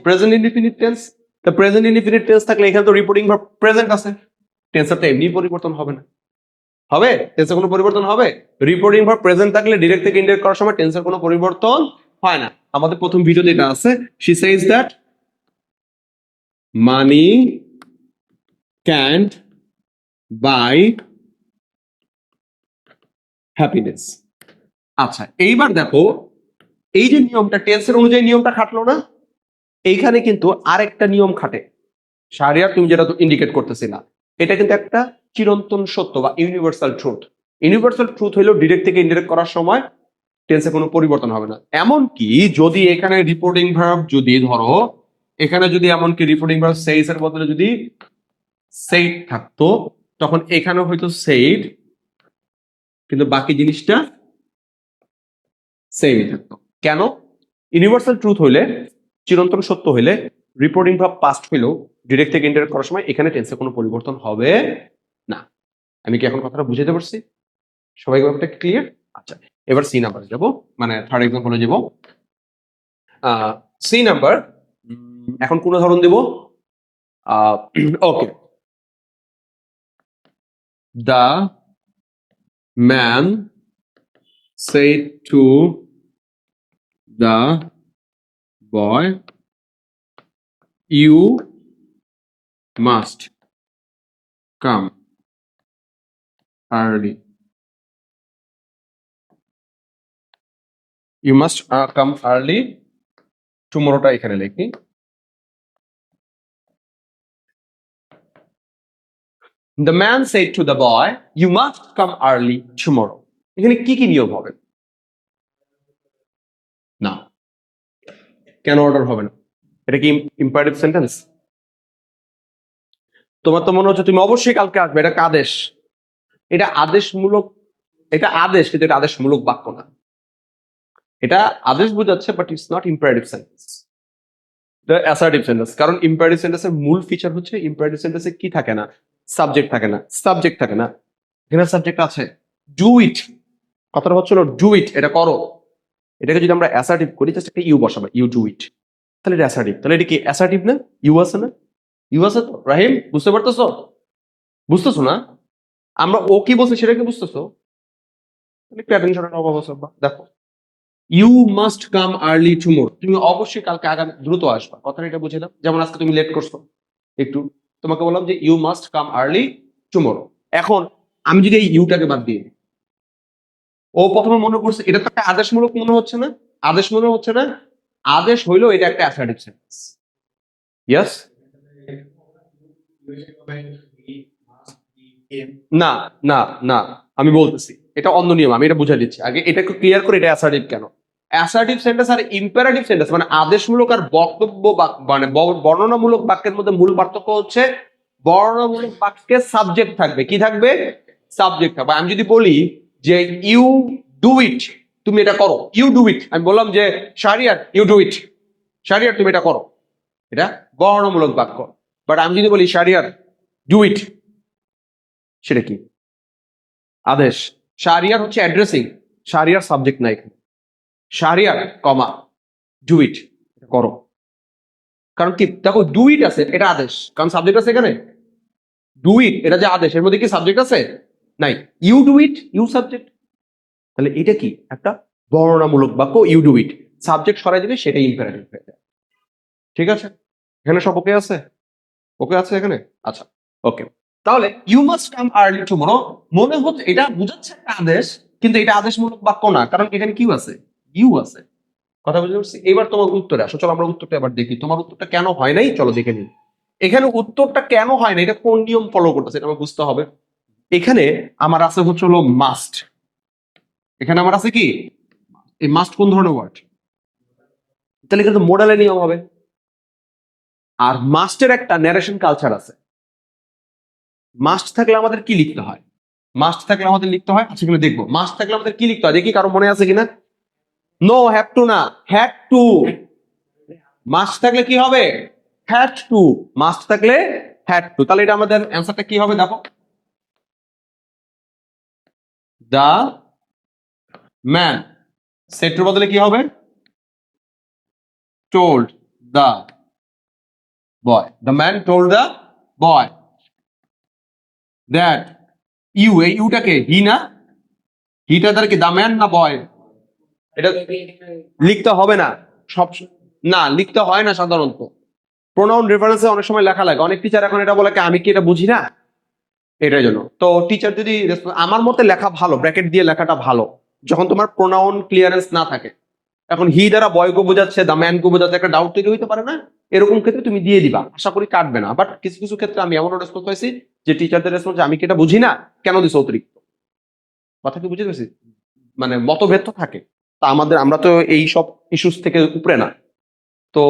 প্রেজেন্ট ইনডিফিনিট টেন্স। তা প্রেজেন্ট ইনডিফিনিট টেন্স থাকলে এখানে তো রিপোর্টিং ভার্ব প্রেজেন্ট আছে, টেন্সের তো এমনি পরিবর্তন হবে না। হবে? টেন্সের কোনো পরিবর্তন হবে? রিপোর্টিং ভার্ব প্রেজেন্ট থাকলে ডিরেক্ট থেকে ইনডাইরেক্ট করার সময় টেন্সের কোনো পরিবর্তন হয় না। আমাদের প্রথম ভিডিওতে এটা আছে, she says that money can't by happiness. আচ্ছা, এইবার দেখো এই যে নিয়মটা টেন্সের অনুযায়ী নিয়মটা খাটলো না, এইখানে কিন্তু আরেকটা নিয়ম খাটে। শাহরিয়ার তুমি যেটা ইন্ডিকেট করতেছিলা, এটা কিন্তু একটা চিরন্তন সত্য বা ইউনিভার্সাল ট্রুথ। ইউনিভার্সাল ট্রুথ হইলেও ডিরেক্ট থেকে ইনডিরেক্ট করার সময় টেন্সে কোনো পরিবর্তন হবে না। এমনকি যদি এখানে রিপোর্টিং ভার্ব যদি ধরো এখানে যদি এমনকি রিপোর্টিং ভার্ব সেইস এর বদলে যদি সেইড থাকতো, তখন এখানে হয়তো সেইড, কিন্তু বাকি জিনিসটা সেমই থাকতো। কেন? ইউনিভার্সাল ট্রুথ হইলে, চিরন্তন সত্য হইলে, রিপোর্টিং ভার্ব পাস্ট হইলেও ডিরেক্ট থেকে ইনডিরেক্ট করার সময় এখানে টেন্সে কোনো পরিবর্তন হবে না। আমি কি এখন কথাটা বুঝাতে পারছি? সবাই ব্যাপারটা ক্লিয়ার? আচ্ছা, এবার সি নাম্বারে যাব, মানে থার্ড এক্সাম্পলে যাব। সি নাম্বার, এখন কোন ধরন দেব? Okay, the man said to the boy, you must come early. You must come early. Tomorrowটা এখানে লিখি। The man said to the boy, you must come early tomorrow. এখানে কি কি নিয়ম হবে? না, কেন অর্ডার হবে না? এটা কি ইম্পারেটিভ সেন্টেন্স? তোমার তো মনে হচ্ছে তুমি অবশ্যই কালকে আসবে, এটা আদেশ। এটা আদেশমূলক, এটা আদেশ, কিন্তু এটা আদেশমূলক বাক্য না। এটা আদেশ বোঝাচ্ছে, but it's not imperative sentence, এটা অ্যাসার্টিভ সেন্টেন্স। কারণ ইম্পারেটিভ সেন্টেন্সের মূল ফিচার হচ্ছে ইম্পারেটিভ সেন্টেন্সে কি থাকে না? সাবজেক্ট থাকে না, সাবজেক্ট থাকে না। এখানে সাবজেক্ট আছে, ডু ইট। কথাটা হচ্ছিল ডু ইট, এটা করো। এটাকে যদি আমরা অ্যাসার্টিভ করি, জাস্ট একটা ইউ বসাবো, ইউ ডু ইট, তাহলে এটা অ্যাসার্টিভ। তাহলে এটা কি অ্যাসার্টিভ না? ইউ আছে না? ইউ আছে তো? রাহিম, বুঝতে পারতেছো? বুঝতেছো না? আমরা ও কি বলছে সেটা কি বুঝতেছো? একটু অ্যাটেনশনের অভাব আছে। দেখো, you must come early tomorrow, তুমি অবশ্যই কালকে আগামী দ্রুত আসবা। কথাটা এটা বুঝে দাও। যেমন আজকে তুমি লেট করছো একটু, তোমাকে বললাম যে you must come early tomorrow. এখন আমি যদি এই ইউটাকে বাদ দিই, ও প্রথমে মনে করছে এটা তো একটা আদেশমূলক মনে হচ্ছে না? আদেশ মনে হচ্ছে না? আদেশ হইলেও এটা একটা অ্যাসার্টিভ সেন্টেন্স। ইয়েস? না না না, আমি বলতেছি এটা অন্য নিয়ম, আমি এটা বুঝাই দিচ্ছি। আগে এটা একটু ক্লিয়ার করে, এটা অ্যাসার্টিভ কেন। অ্যাসার্টিভ সেন্টেন্স আর ইম্পারেটিভ সেন্টেন্স, মানে আদেশমূলক আর বক্তব্য মানে বর্ণনামূলক বাক্যের মধ্যে মূল পার্থক্য হচ্ছে বর্ণনামূলক বাক্যে সাবজেক্ট থাকবে। কি থাকবে? সাবজেক্ট থাকবে। আমি যদি বলি যে ইউ ডু ইট, তুমি এটা করো, ইউ ডু ইট। আমি বললাম যে Shahriar you do it, Shahriar তুমি এটা করো, এটা বর্ণনামূলক বাক্য। বাট আমি যদি বলি শাহরিয়ার ডু ইট, সেটা কি? আদেশ। শাহরিয়ার হচ্ছে অ্যাড্রেসিং, শাহরিয়ার সাবজেক্ট নাই এখানে। শাহরিয়ার কমা ডু ইট, করো। কারণ কি দেখো, ডু ইট আছে, এটা আদেশ, কারণ সাবজেক্ট আছে এখানে। ডু ইট এটা যে আদেশ, এর মধ্যে কি সাবজেক্ট আছে? নাই। You do it, you subject. তাহলে এটা কি একটা বর্ণনামূলক বাক্য, ইউ ডু ইট, সাবজেক্ট সরাই দিবে, সেটাই ইম্পারেটিভ হয়ে যায়। ঠিক আছে? এখানে সব ওকে আছে? ওকে আছে এখানে? আচ্ছা, ওকে। তাহলে you must come early tomorrow মনে হচ্ছে এটা বুঝাচ্ছে একটা আদেশ, কিন্তু এটা আদেশমূলক বাক্য না, কারণ এখানে কিউ আছে, ইউ আছে। কথা বুঝতে পারছি? এবার তোমার উত্তরে আসো, চলো আমরা উত্তরটা এবার দেখি। তোমার উত্তরটা কেন হয় নাই চলো দেখে নিই। এখানে উত্তরটা কেন হয় না, এটা কোন নিয়ম ফলো করতেছে এটা আমার বুঝতে হবে। এখানে আমার আছে হচ্ছে হলো মাস্ট। এখানে আমার আছে কি? এই মাস্ট কোন ধরনের ওয়ার্ড? তাহলে কিন্তু মোডালের নিয়ম হবে। আর মাস্টের একটা ন্যারেশন কালচার আছে। মাস্ট থাকলে আমাদের কি লিখতে হয়? মাস্ট থাকলে আমাদের লিখতে হয়, আচ্ছা এখানে দেখবো মাস্ট থাকলে আমাদের কি লিখতে হয়, দেখি কারো মনে আছে কিনা। নো, হ্যাভ টু না, হ্যাড টু। মাস্ট থাকলে কি হবে? Had to. মাস্ট থাকলে হ্যাড টু। তাহলে এটা আমাদের অ্যান্সারটা কি হবে দেখো, দা ম্যান, সেড টুর বদলে কি হবে? told the boy. The man told the boy that you, এই ইউটাকে হি না, হিটা তার কি, দ্য ম্যান না বয়? এটা লিখতে হবে না, সব না লিখতে হয় না সাধারণত। প্রোনাউন রেফারেন্সে অনেক সময় লেখা লাগে, অনেক টিচার এখন এটা বলে কি আমি কি এটা বুঝি না, এটার জন্য। তো টিচার যদি, আমার মতে লেখা ভালো, ব্র্যাকেট দিয়ে লেখাটা ভালো যখন তোমার প্রোনাউন ক্লিয়ারেন্স না থাকে। এখন হি দ্বারা বয়কে বোঝাচ্ছে, দ্য ম্যান কে বোঝাচ্ছে, একটা ডাউট তৈরি হইতে পারে না? এরকম ক্ষেত্রে তুমি দিয়ে দিবা, আশা করি কাটবে না। বাট কিছু কিছু ক্ষেত্রে আমি এমন রেসপন্স পাইছি যে টিচারদের রেসপন্স, আমি কি এটা বুঝি না, কেন দিছো অতিরিক্ত? কথা কি বুঝতে পেরেছি? মানে মতভেদ তো থাকে, তা আমরা তো এই সব ইস্যুস থেকে উপরে না। তো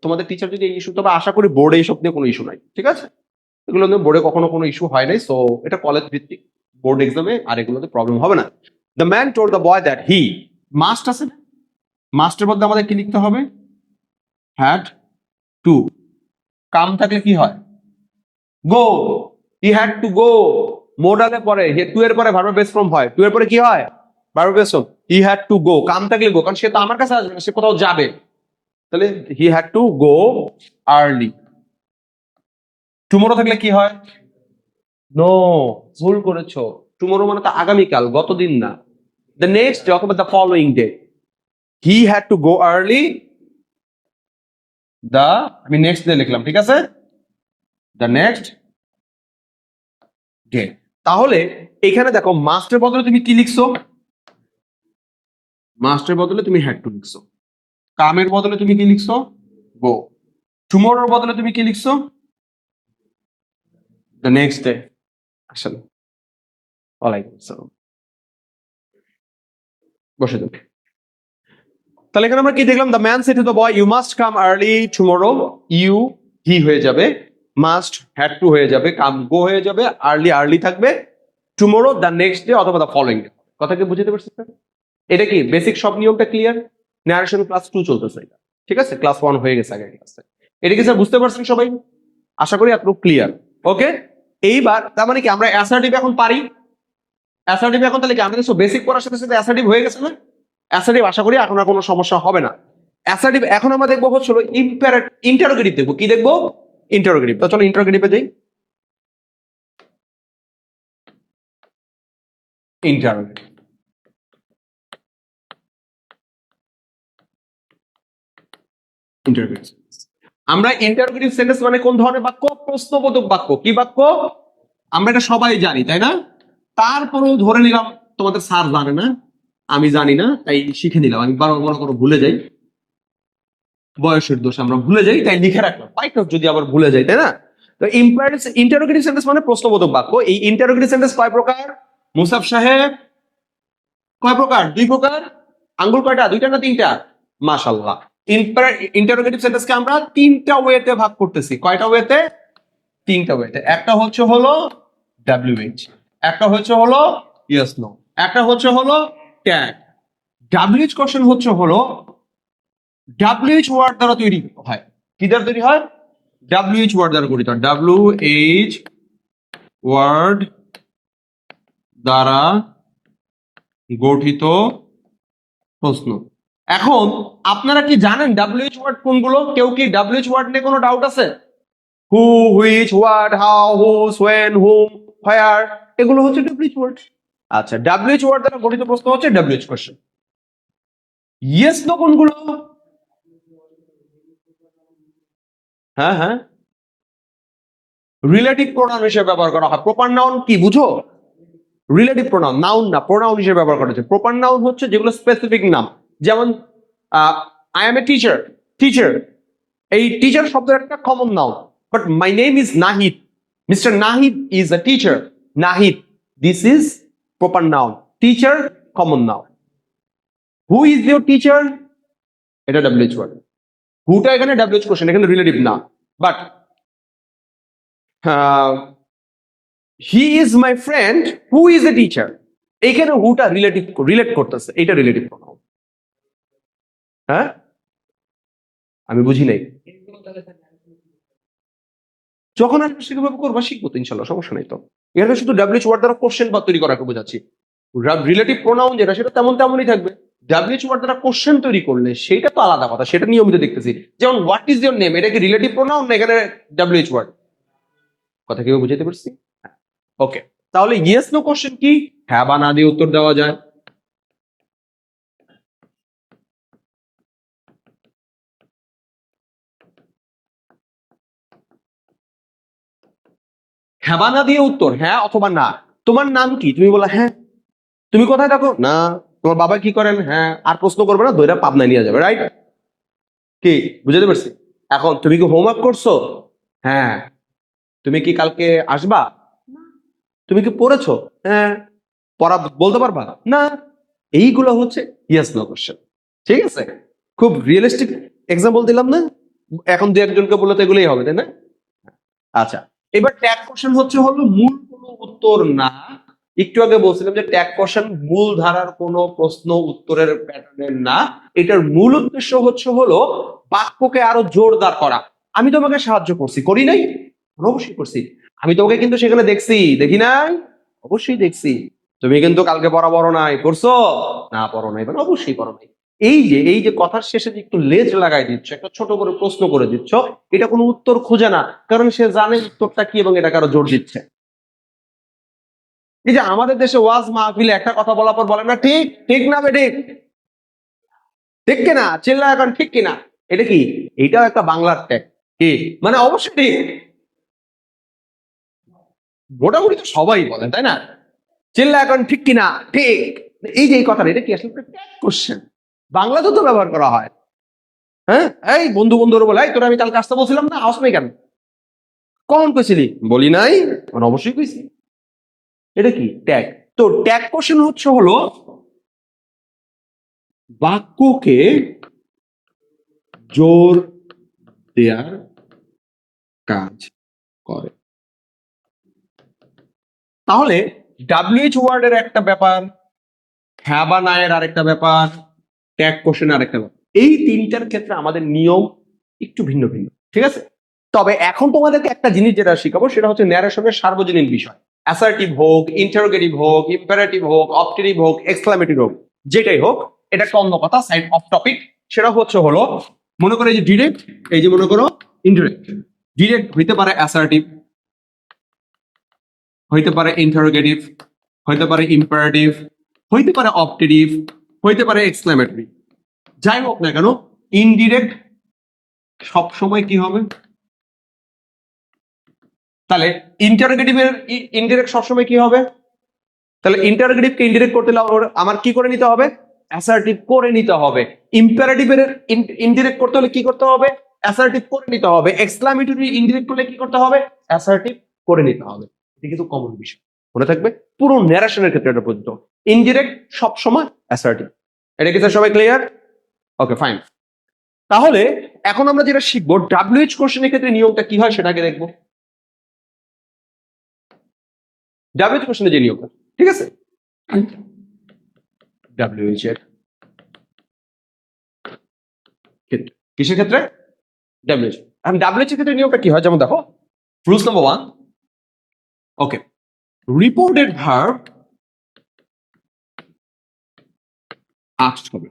তোমাদের টিচার যদি এই ইস্যু, তবে আশা করি বোর্ডে এইসব নিয়ে কোনো ইস্যু নাই, ঠিক আছে? এগুলো নিয়ে বোর্ডে কখনো কোনো ইস্যু হয় নাই, সো এটা কলেজ ভিত্তিক বোর্ড এক্সামে আর এগুলোতে প্রবলেম হবে না। The man told the boy that he must, আছে না, মাস্টের মধ্যে আমাদের কি লিখতে হবে? Had to. কাম থাকলে কি হয়? গো। হি হ্যাড টু গো। মোডালে পরে টু এর পরে ভার্ব বেস ফর্ম হয়, টু এর পরে কি হয়? Verb base form. He had to go, come থাকলে গো, কারণ সে তো আমার কাছে আসবে না, সে কোথাও যাবে। তাহলে হি had to go early. Tomorrow থাকলে কি হয়? নো, ভুল করেছো। টুমোরো মানে তো আগামীকাল, গতদিন না। দ্য নেক্সট ডে অথবা the following day. He had to go early the, আমি নেক্সট ডে লিখলাম, ঠিক আছে, দ্য নেক্সট ডে। তাহলে এখানে দেখো মাস্টের বদলে তুমি কি লিখছো? মাস্টের বদলে তুমি হ্যাড টু লিখছো। কামের বদলে তুমি কি লিখছো? গো। টুমোরোর বদলে তুমি কি লিখছো? The next day. আসলে ওয়ালাইকুম আসসালাম, বসে যাও। তাহলে এখানে আমরা কি দেখলাম? The man said to the boy you must come early tomorrow. You he হয়ে যাবে, মাস্ট হ্যাড টু হয়ে যাবে, কাম গো হয়ে যাবে, আর্লি আর্লি থাকবে, টুমোরো দ্য নেক্সট ডে অথবা দ্য ফলোইং ডে। কথা কি বুঝতে পারছি? এটা কি বেসিক সব নিয়মটা ক্লিয়ার? ন্যারেশন ক্লাস 2 চলতেছে এটা, ঠিক আছে, ক্লাস 1 হয়ে গেছে আগের ক্লাসে। এটা কি স্যার বুঝতে পারছেন সবাই? আশা করি এতটুকু ক্লিয়ার। ওকে, এইবার তার মানে কি আমরা অ্যাসার্টিভ এখন পারি? অ্যাসার্টিভ এখন তাহলে কি আমাদের বেসিক পড়ার সাথে সাথে অ্যাসার্টিভ হয়ে গেছে না? অ্যাসার্টিভ আশা করি এখন আর কোনো সমস্যা হবে না। অ্যাসার্টিভ এখন আমরা দেখবো হচ্ছিল ইন্টারোগেটিভ, দেখবো কি দেখবো? ইন্টারোগেটিভ। তো চলো ইন্টারোগেটিভে যাই। Interrogative, interrogative. আমরা ইন্টারোগেটিভ সেন্টেন্স মানে কোন ধরনের বাক্য? প্রশ্নবোধক বাক্য। কি বাক্য? আমরা এটা সবাই জানি, তাই না? তারপরেও ধরে নিলাম তোমাদের স্যার জানে না, আমি জানি না, তাই শিখে নিলাম। আমি বারবার মনে করো ভুলে যাই, বয়সের দোষ, আমরা ভুলে যাই, তাই লিখে রাখলাম, পাইতো যদি আবার ভুলে যাই, তাই না? তো ইন্টারোগেটিভ সেন্টেন্স মানে প্রশ্নবোধক বাক্য। এই ইন্টারোগেটিভ সেন্টেন্স কয় প্রকার মুসাফ সাহেব? কয় প্রকার? 2 প্রকার। আঙ্গুল কয়টা? 2টা না 3টা? মাশাআল্লাহ। ইন্টারোগেটিভ সেন্টেন্সকে আমরা 3টা ওয়েতে ভাগ করতেছি। কয়টা ওয়েতে? 3টা ওয়েতে। একটা হচ্ছে হলো WH, একটা হচ্ছে হলো ইয়েস নো, একটা হচ্ছে হলো ট্যাগ। WH কোশ্চেন হচ্ছে হলো WH ওয়ার্ড দ্বারা তৈরি হয়। কি দ্বারা তৈরি হয়? WH ওয়ার্ড দ্বারা গঠিত। WH ওয়ার্ড দ্বারা গঠিত প্রশ্ন। এখন আপনারা কি জানেন WH ওয়ার্ড কোনগুলো? কেউ কি WH ওয়ার্ড নিয়ে কোনো ডাউট আছে? Who, which, what, how, whose, when, whom, where, এগুলো হচ্ছে WH ওয়ার্ড। আচ্ছা, WH ওয়ার্ড দ্বারা গঠিত প্রশ্ন হচ্ছে WH কোশ্চেন। ইয়েস নো কোনগুলো? হ্যাঁ হ্যাঁ, রিলেটিভ প্রোনাউন হিসেবে ব্যবহার করা হয়। প্রপার নাউন কি বুঝো? রিলেটিভ প্রোনাউন, নাউন না, প্রোনাউন হিসেবে ব্যবহার করা হচ্ছে। প্রপার নাউন হচ্ছে যেগুলো স্পেসিফিক নাম, যেমন I M a teacher. Teacher, এই টিচার শব্দের একটা common noun, but my name is Nahid, mister Nahid is a teacher. Nahid, this is proper noun. Teacher common noun. Who is your teacher, এটা WH ওয়ার্ড। হুটা এখানে WH question, এখানে relative না। But he is my friend who is a teacher, এখানে হুটা relative, relate করতেছে, এটা relative pronoun. হ্যাঁ, আমি বুঝি নাই। যখন আসবে সেভাবে করবা, শিখবো তো ইনশাল্লাহ, সমস্যা নাই তো। এখানে শুধু WH ওয়ার্ড দ্বারা কোশ্চেন বা তৈরি করাকে বোঝাচ্ছি। রিলেটিভ প্রোনাউন যেটা সেটা তেমন তেমনই থাকবে। ডাব্লিউএইচ ওয়ার্ড দ্বারা কোশ্চেন তৈরি করলে সেটা তো আলাদা কথা, সেটা নিয়মিত দেখতেছি। যেমন হোয়াট ইজ ইওর নেম, এটা কি রিলেটিভ প্রোনাউন না এখানে ডাব্লিউএইচ ওয়ার্ড? কথা কেউ বুঝাতে পারছি? ওকে, তাহলে ইয়েস নো কোশ্চেন কি? হ্যাঁ বা না দিয়ে উত্তর দেওয়া যায়। হ্যাঁ বা না দিয়ে উত্তর, হ্যাঁ অথবা না। তোমার নাম কি? তুমি বলা হ্যাঁ। তুমি কোথায় থাকো? না। তোমার বাবা কি করেন? হ্যাঁ। আর প্রশ্ন করবে না, দইরা পাবনায় নিয়ে যাবে, রাইট? কি বুঝাতে পারছি? এখন তুমি কি হোমওয়ার্ক করছো? হ্যাঁ। তুমি কি কালকে আসবা? তুমি কি পড়েছো? হ্যাঁ। পড়া বলতে পারবা? না। এইগুলো হচ্ছে ইয়েস নো কোশ্চেন। ঠিক আছে, খুব রিয়েলিস্টিক এক্সাম্পল দিলাম না? এখন দু একজনকে বললে তো এগুলোই হবে, তাই না? আচ্ছা, এবার ট্যাগ কোশ্চেন হলো মূল কোনো উত্তর না। একটু আগে বলছিলাম যে ট্যাগ কোশ্চেন মূল ধারার কোনো প্রশ্ন উত্তরের প্যাটার্নের না। এটার মূল উদ্দেশ্য হলো বাক্যকে আরো জোরদার করা। আমি তোমাকে সাহায্য করছি, করি নাই? অবশ্যই করছি। আমি তোমাকে কিন্তু সেখানে দেখছি, দেখি নাই? অবশ্যই দেখছি। তুমি কিন্তু কালকে পড়া পড়ো নাই, করছো? না পড়ো নাই, মানে অবশ্যই পড়ো নাই। এই যে কথার শেষে যে একটু লেজ লাগাই দিচ্ছ, একটা ছোট করে প্রশ্ন করে দিচ্ছ, এটা কোনো উত্তর খোঁজে না, কারণ সে জানে উত্তরটা কি এবং এটা কারো জোর দিচ্ছে। এই যে আমাদের দেশে ওয়াজ মাহফিলে একটা কথা বলার পর বলে না ঠিক ঠিক না বেঠিক, ঠিক কিনা, চিল্লা এখন ঠিক কিনা, এটা কি? এটাও একটা বাংলার ট্যাগ। কি মানে? অবশ্যই ঠিক। মোটামুটি তো সবাই বলেন, তাই না? চিল্লা এখন ঠিক কিনা, ঠিক। এই যে এই কথাটা, এটা কি আসলে ট্যাগ কোশ্চেন? বাংলাতেও তো ব্যবহার করা হয়। হ্যাঁ, এই বন্ধু বন্ধুর বলে, এই তোরা আমি কালকে আসতে বলছিলাম না, আস নাই কেন? কখন কইছিলি? বলি নাই। মানে অবশ্যই কইছি। এটা কি? ট্যাগ। তো ট্যাগ কোশ্চেন হলো বাক্যকে জোর দেয়ার কাজ করে। তাহলে ডাব্লিউএইচ ওয়ার্ডের একটা ব্যাপার, হ্যাঁ বা না এর আরেকটা ব্যাপার, ট্যাগ কোশ্চেন আরেকটা ব্যাপার। এই তিনটার ক্ষেত্রে আমাদের নিয়ম একটু ভিন্ন ভিন্ন, ঠিক আছে? তবে এখন তোমাদেরকে একটা জিনিস যেটা শিখাবো সেটা হচ্ছে ন্যারেশনের সার্বজনীন বিষয়। অ্যাসার্টিভ হোক, ইন্টারোগেটিভ হোক, ইম্পারেটিভ হোক, অপটেটিভ হোক, এক্সক্লামেটিভ হোক, যেটাই হোক, এটা একটা অন্য কথা, সাইড অফ টপিক। সেটা হলো মনে করো এই যে ডিরেক্ট, এই যে মনে করো ইনডিরেক্ট। ডিরেক্ট হইতে পারে অ্যাসার্টিভ, হইতে পারে ইন্টারোগেটিভ, হইতে পারে ইম্পারেটিভ, হইতে পারে অপটেটিভ, হইতে পারে এক্সক্লামেটরি। যাই হোক না কেন, ইনডিরেক্ট সব সময় কি হবে? তাহলে ইন্টারোগেটিভের ইনডিরেক্ট সবসময় কি হবে? তাহলে ইন্টারোগেটিভকে ইনডিরেক্ট করতে হলে আমার কি করে নিতে হবে? অ্যাসার্টিভ করে নিতে হবে। ইম্পারেটিভের ইনডিরেক্ট করতে হলে কি করতে হবে? অ্যাসার্টিভ করে নিতে হবে। এক্সক্লামেটরি ইনডিরেক্ট করলে কি করতে হবে? অ্যাসার্টিভ করে নিতে হবে। এটা কিন্তু কমন বিষয়, মনে থাকবে পুরো ন্যারেশনের ক্ষেত্রে। এটা পর্যন্ত ইনডিরেক্ট সব সময় অ্যাসার্টিভ। এটা কি সবাই ক্লিয়ার? ওকে, ফাইন। তাহলে এখন আমরা যেটা শিখবো ডাব্লিউএইচ কোশ্চেনের ক্ষেত্রে নিয়মটা কি হয় সেটাকে দেখবো। ডাব্লিউএইচ কোশ্চেনের যে নিয়মটা, ঠিক আছে? ডাব্লিউএইচ এর ক্ষেত্রে, কিসের ক্ষেত্রে? ডাব্লিউএইচ। এখন ডাব্লিউএইচ এর ক্ষেত্রে নিয়মটা কি হয়, যেমন দেখো, রুলস নাম্বার 1, ওকে, রিপোর্টেড ভার্ব আস্কড হবে।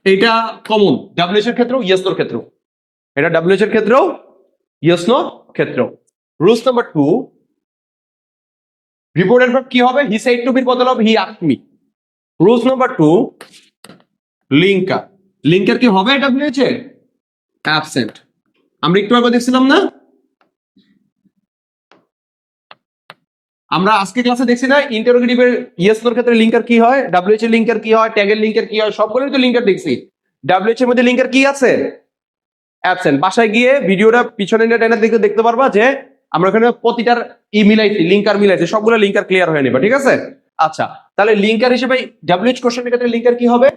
এটা কমন ডাব্লিউএইচ এর ক্ষেত্রেও, ইয়েস নোর ক্ষেত্রেও। এটা ডাব্লিউএইচ এর ক্ষেত্রেও, ইয়েস নো ক্ষেত্রেও। রুলস নাম্বার 2, রিপোর্টেড ভার্ব কি হবে? হি সেড টু বির বদলে হবে হি asked me. Rules number 2, linker. Linker কি হবে ডাব্লিউএইচ এর? অ্যাবসেন্ট। আমরা একটু আগে দেখছিলাম না, আমরা আজকে ক্লাসে দেখছি না, ইন্টারোগেটিভের ইয়েস নোর ক্ষেত্রে লিঙ্কার কি হয়, ডাব্লিউএইচ এর লিঙ্কার কি হয়, ট্যাগের লিঙ্কার কি হয়, সবগুলোই তো লিঙ্কার দেখছি। ডাব্লিউএইচ এর মধ্যে লিঙ্কার কি আছে? অ্যাবসেন্ট। বাসায় গিয়ে ভিডিওটা পিছনে টেনে দেখতে পারবা যে আমরা এখানে প্রতিটার মিলাইছি, লিঙ্কার মিলাইছি, সবগুলো লিঙ্কার ক্লিয়ার হয়ে নেবে, ঠিক আছে? আচ্ছা, তাহলে লিঙ্কার হিসেবে ডাব্লিউএইচ কোশ্চেনের ক্ষেত্রে লিঙ্কার কি হবে?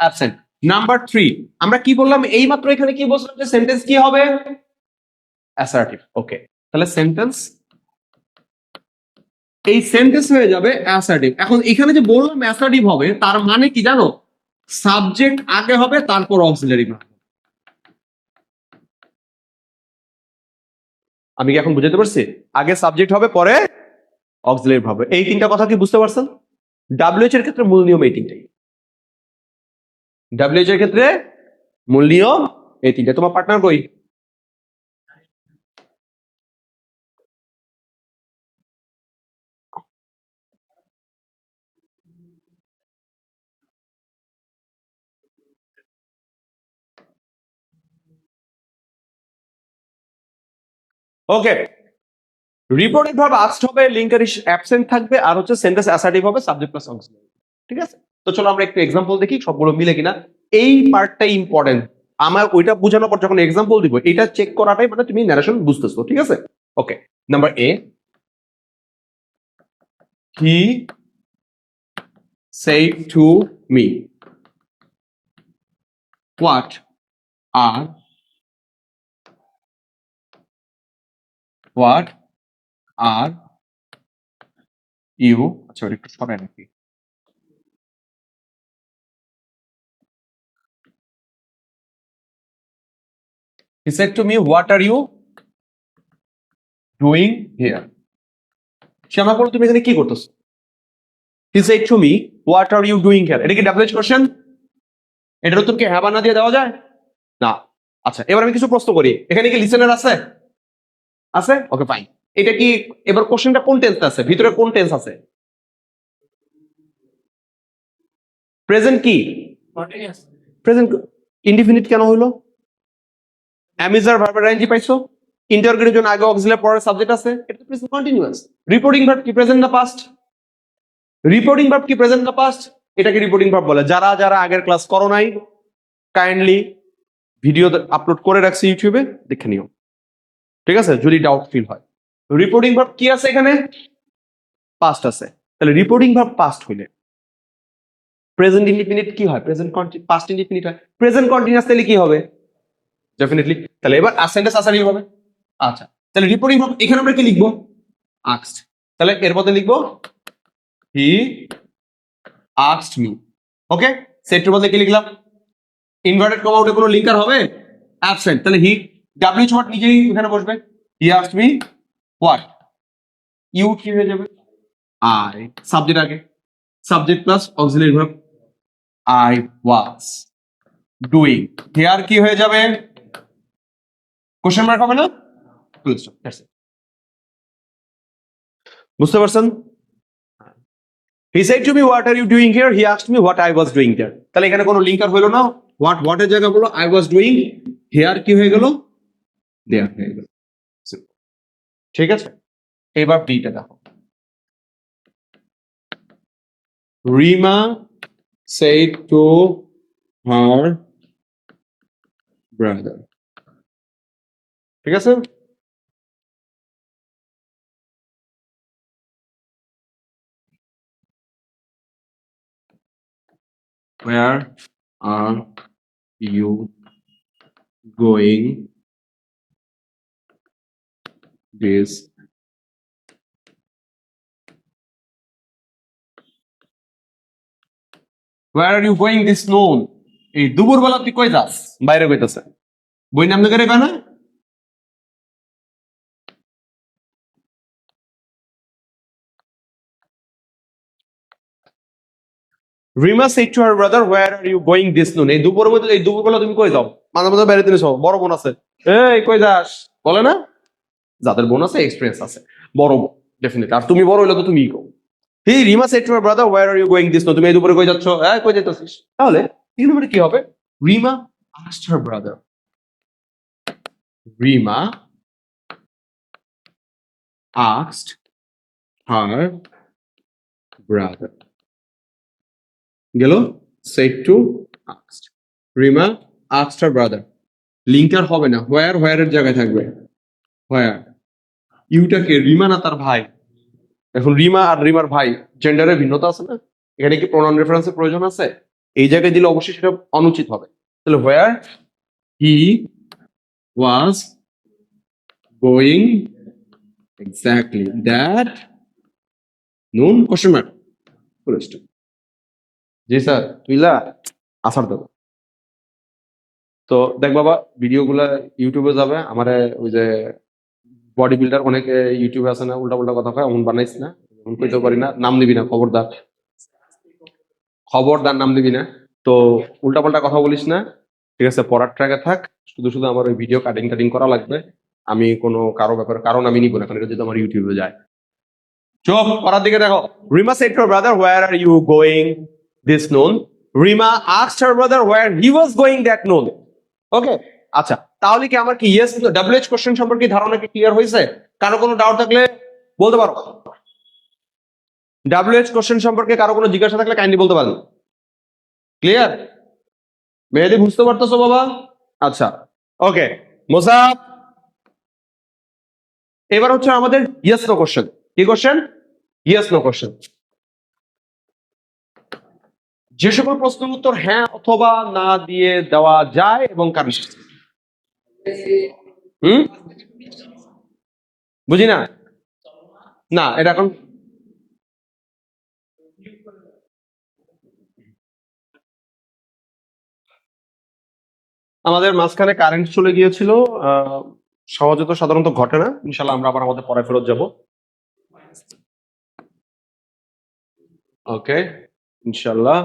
অ্যাবসেন্ট। নাম্বার 3, আমরা কি বললাম এই মাত্র? এখানে কি বলছিলাম যে সেন্টেন্স কি হবে? অ্যাসার্টিভ। ওকে, তাহলে সেন্টেন্স, এই সেন্টেন্স হয়ে যাবে অ্যাসার্টিভ। এখন এখানে যে বললাম অ্যাসার্টিভ হবে, তার মানে কি জানো? সাবজেক্ট আগে হবে, তারপর অক্সিলারি ভার্ব। আমি কি এখন বুঝাতে পারছি? আগে সাবজেক্ট হবে, পরে অক্সিলারি ভার্ব। এই তিনটা কথা কি বুঝতে পারছেন? ডাব্লিউএইচ এর ক্ষেত্রে মূল নিয়ম এই তিনটাই। ডাব্লিউএইচ এর ক্ষেত্রে মূল নিয়ম এই তিনটা। তোমার পার্টনার কই? ওকে, রিপোর্টেড ভার্ব আস্ট হবে, লিঙ্কার অ্যাবসেন্ট থাকবে, আর হচ্ছে সেন্টেন্স অ্যাসার্টিভ হবে, সাবজেক্ট প্লাস অক্সিলারি। ঠিক আছে, তো চলো আমরা একটু এক্সাম্পল দেখি সবগুলো মিলে কিনা। এই পার্টটা ইম্পর্টেন্ট। আমার ওইটা বোঝানোর পর যখন এক্সাম্পল দিব, এটা চেক করাটাই মানে তুমি ন্যারেশন বুঝতেছো। ঠিক আছে, okay. Number A, he said to me, what are you, আচ্ছা ওটা একটু সরাই নাকি। He said to me, what are you doing here? সে আমাকে বলল তুমি এখানে কি করতেছো? He said to me, what are you doing here? এটা কি ডাবল কোশ্চেন? এটার উত্তর কি হ্যাঁ বা না দিয়ে দেওয়া যায়? না। আচ্ছা, এবার আমি কিছু প্রশ্ন করি। এখানে কি লিসেনার আছে? আছে, ওকে ফাইন। এটা কি এবার কোশ্চেনটা কোন টেন্স আছে? ভিতরে কোন টেন্স আছে? প্রেজেন্ট কি? প্রেজেন্ট ইনডিফিনিট কেন হইলো? অ্যামিজার ভার্বের আইএনজি পাইছো, ইন্টারোগেটিভ জন্য আগে অক্সিলারি পরের সাবজেক্ট আছে, এটা তো প্রেজেন্ট কন্টিনিউয়াস। রিপোর্টিং ভার্ব কি প্রেজেন্ট না পাস্ট? রিপোর্টিং ভার্ব কি প্রেজেন্ট না পাস্ট? এটাকে রিপোর্টিং ভার্ব বলে। যারা যারা আগের ক্লাস করো নাই, কাইন্ডলি ভিডিও আপলোড করে রাখছি ইউটিউবে, দেখে নিও। ঠিক আছে, যদি ডাউট ফিল হয়। রিপোর্টিং ভার্ব কি আছে এখানে? পাস্ট আছে। তাহলে রিপোর্টিং ভার্ব পাস্ট হইলে প্রেজেন্ট ইনডিফিনিট কি হয়? প্রেজেন্ট পাস্ট ইনডিফিনিট হয়। প্রেজেন্ট কন্টিনিউয়াস তাহলে কি হবে? ডেফিনেটলি। তাহলে এবার সেন্টেন্স আসারি হবে। আচ্ছা, তাহলে রিপোর্টিং ভার্ব এখানে আমরা কি লিখবো? আস্কড। তাহলে এর বদলে লিখবো হি আস্কড মি। ওকে, সেট বদলে কি লিখলাম? ইনভার্টেড কমা উঠে কোনো লিঙ্কার হবে? অ্যাবসেন্ট। তাহলে হি ডাব্লিউএইচ ওয়ার্ড নিজেই এখানে বসবে। He asked me what, you কি হয়ে যাবে? আই, সাবজেক্ট আগে, subject plus auxiliary verb, I was doing. Here কি হয়ে যাবে? কোশ্চেন মার্ক হবে না? বুঝতে পারছেন? He said to me, what are you doing here? He asked me what I was doing there. তাহলে এখানে কোনো লিঙ্কার হইলো না। what এর জায়গা বলো I was doing, here কি হয়ে গেল? there হয়ে গেল। ঠিক আছে, এবার বিটা দেখো। Rima said to her brother. ঠিক আছে, where are you going this where are you going this noon? এই দুপুর বেলা তুই কই যাস? বাইরে কইতাছে। বই নাম করে কয় না? Rima said to her brother, where are you going this noon? এই দুপুরবেলা তুমি কই যাও? মাঝে মাঝে বাইরে দিনে সব বড় বোন আছে, এই কই যাস বলে না? যাদের বোন আছে এক্সপিরিয়েন্স আছে, বড় বোন ডেফিনেটলি। আর তুমি বড় হইলে তো তুমিই কও। হি Rima said to her brother, where are you going this noon? তুমি এই দুপুরে কই যাচ্ছ? হ্যাঁ কই যাইতাছিস? তাহলে তিন নম্বরে কি হবে? Rima asked her brother. Rima asked her brother. গেল said to asked. Rima asked her brother. Linker হবে না, where এর জায়গায় থাকবে where। ইউটাকে রিমা না তার ভাই। এখন রিমা আর রিমার ভাই জেন্ডারের ভিন্নতা আছে না? এখানে কি প্রোনাউন রেফারেন্সের প্রয়োজন আছে? এই জায়গায় দিলে অবশ্যই সেটা অনুচিত হবে। তাহলে where he was going exactly that noon question mark full stop। G sir, তুইলা আসার দেবো। তো দেখ বাবা, ভিডিওগুলা ইউটিউবে যাবে। আমার ওই যে বডি বিল্ডার অনেকে ইউটিউবে আছে না, উল্টা উল্টা কথা কয়, এমন বানাইস না। কইতে পারি না, নাম দিবি না, খবরদার খবরদার, নাম দিবি না। তো উল্টাপাল্টা কথা বলিস না, ঠিক আছে? পড়ার ট্র্যাকে থাক, শুধু শুধু আমার ওই ভিডিও কাটিং টাটিং করা লাগবে, আমি কোনো কারো ব্যাপারে কারণ আমি নিব না, কারণ এটা যদি আমার ইউটিউবে যায়। চোখ পড়ার দিকে দেখো। Rima said to her brother, where are you going this noon? Rima asked her brother where he was going that noon. ওকে, আচ্ছা, তাহলে কি আমার কি ইয়েস WH কোশ্চেন সম্পর্কে ধারণা কি ক্লিয়ার হয়েছে? কারো কোনো ডাউট থাকলে বলতে পারো। WH কোশ্চেন সম্পর্কে কারো কোনো জিজ্ঞাসা থাকলে কাইন্ডলি বলতে পারেন। ক্লিয়ার? মেহেদি বুঝতে পারতেছো বাবা? আচ্ছা, ওকে মোসাফ, এবার হচ্ছে আমাদের ইয়েস নো কোশ্চেন। কি কোশ্চেন? Yes no question. যে সকল প্রশ্নের উত্তর হ্যাঁ অথবা না দিয়ে দেওয়া যায় এবং কারণ। বুঝি না, না এটা এখন আমাদের মাঝখানে কারেন্ট চলে গিয়েছিল, সহজে তো সাধারণত ঘটে না, ইনশাল্লাহ আমরা আবার আমাদের পড়ায় ফেরত যাব। ওকে, ইনশাল্লাহ।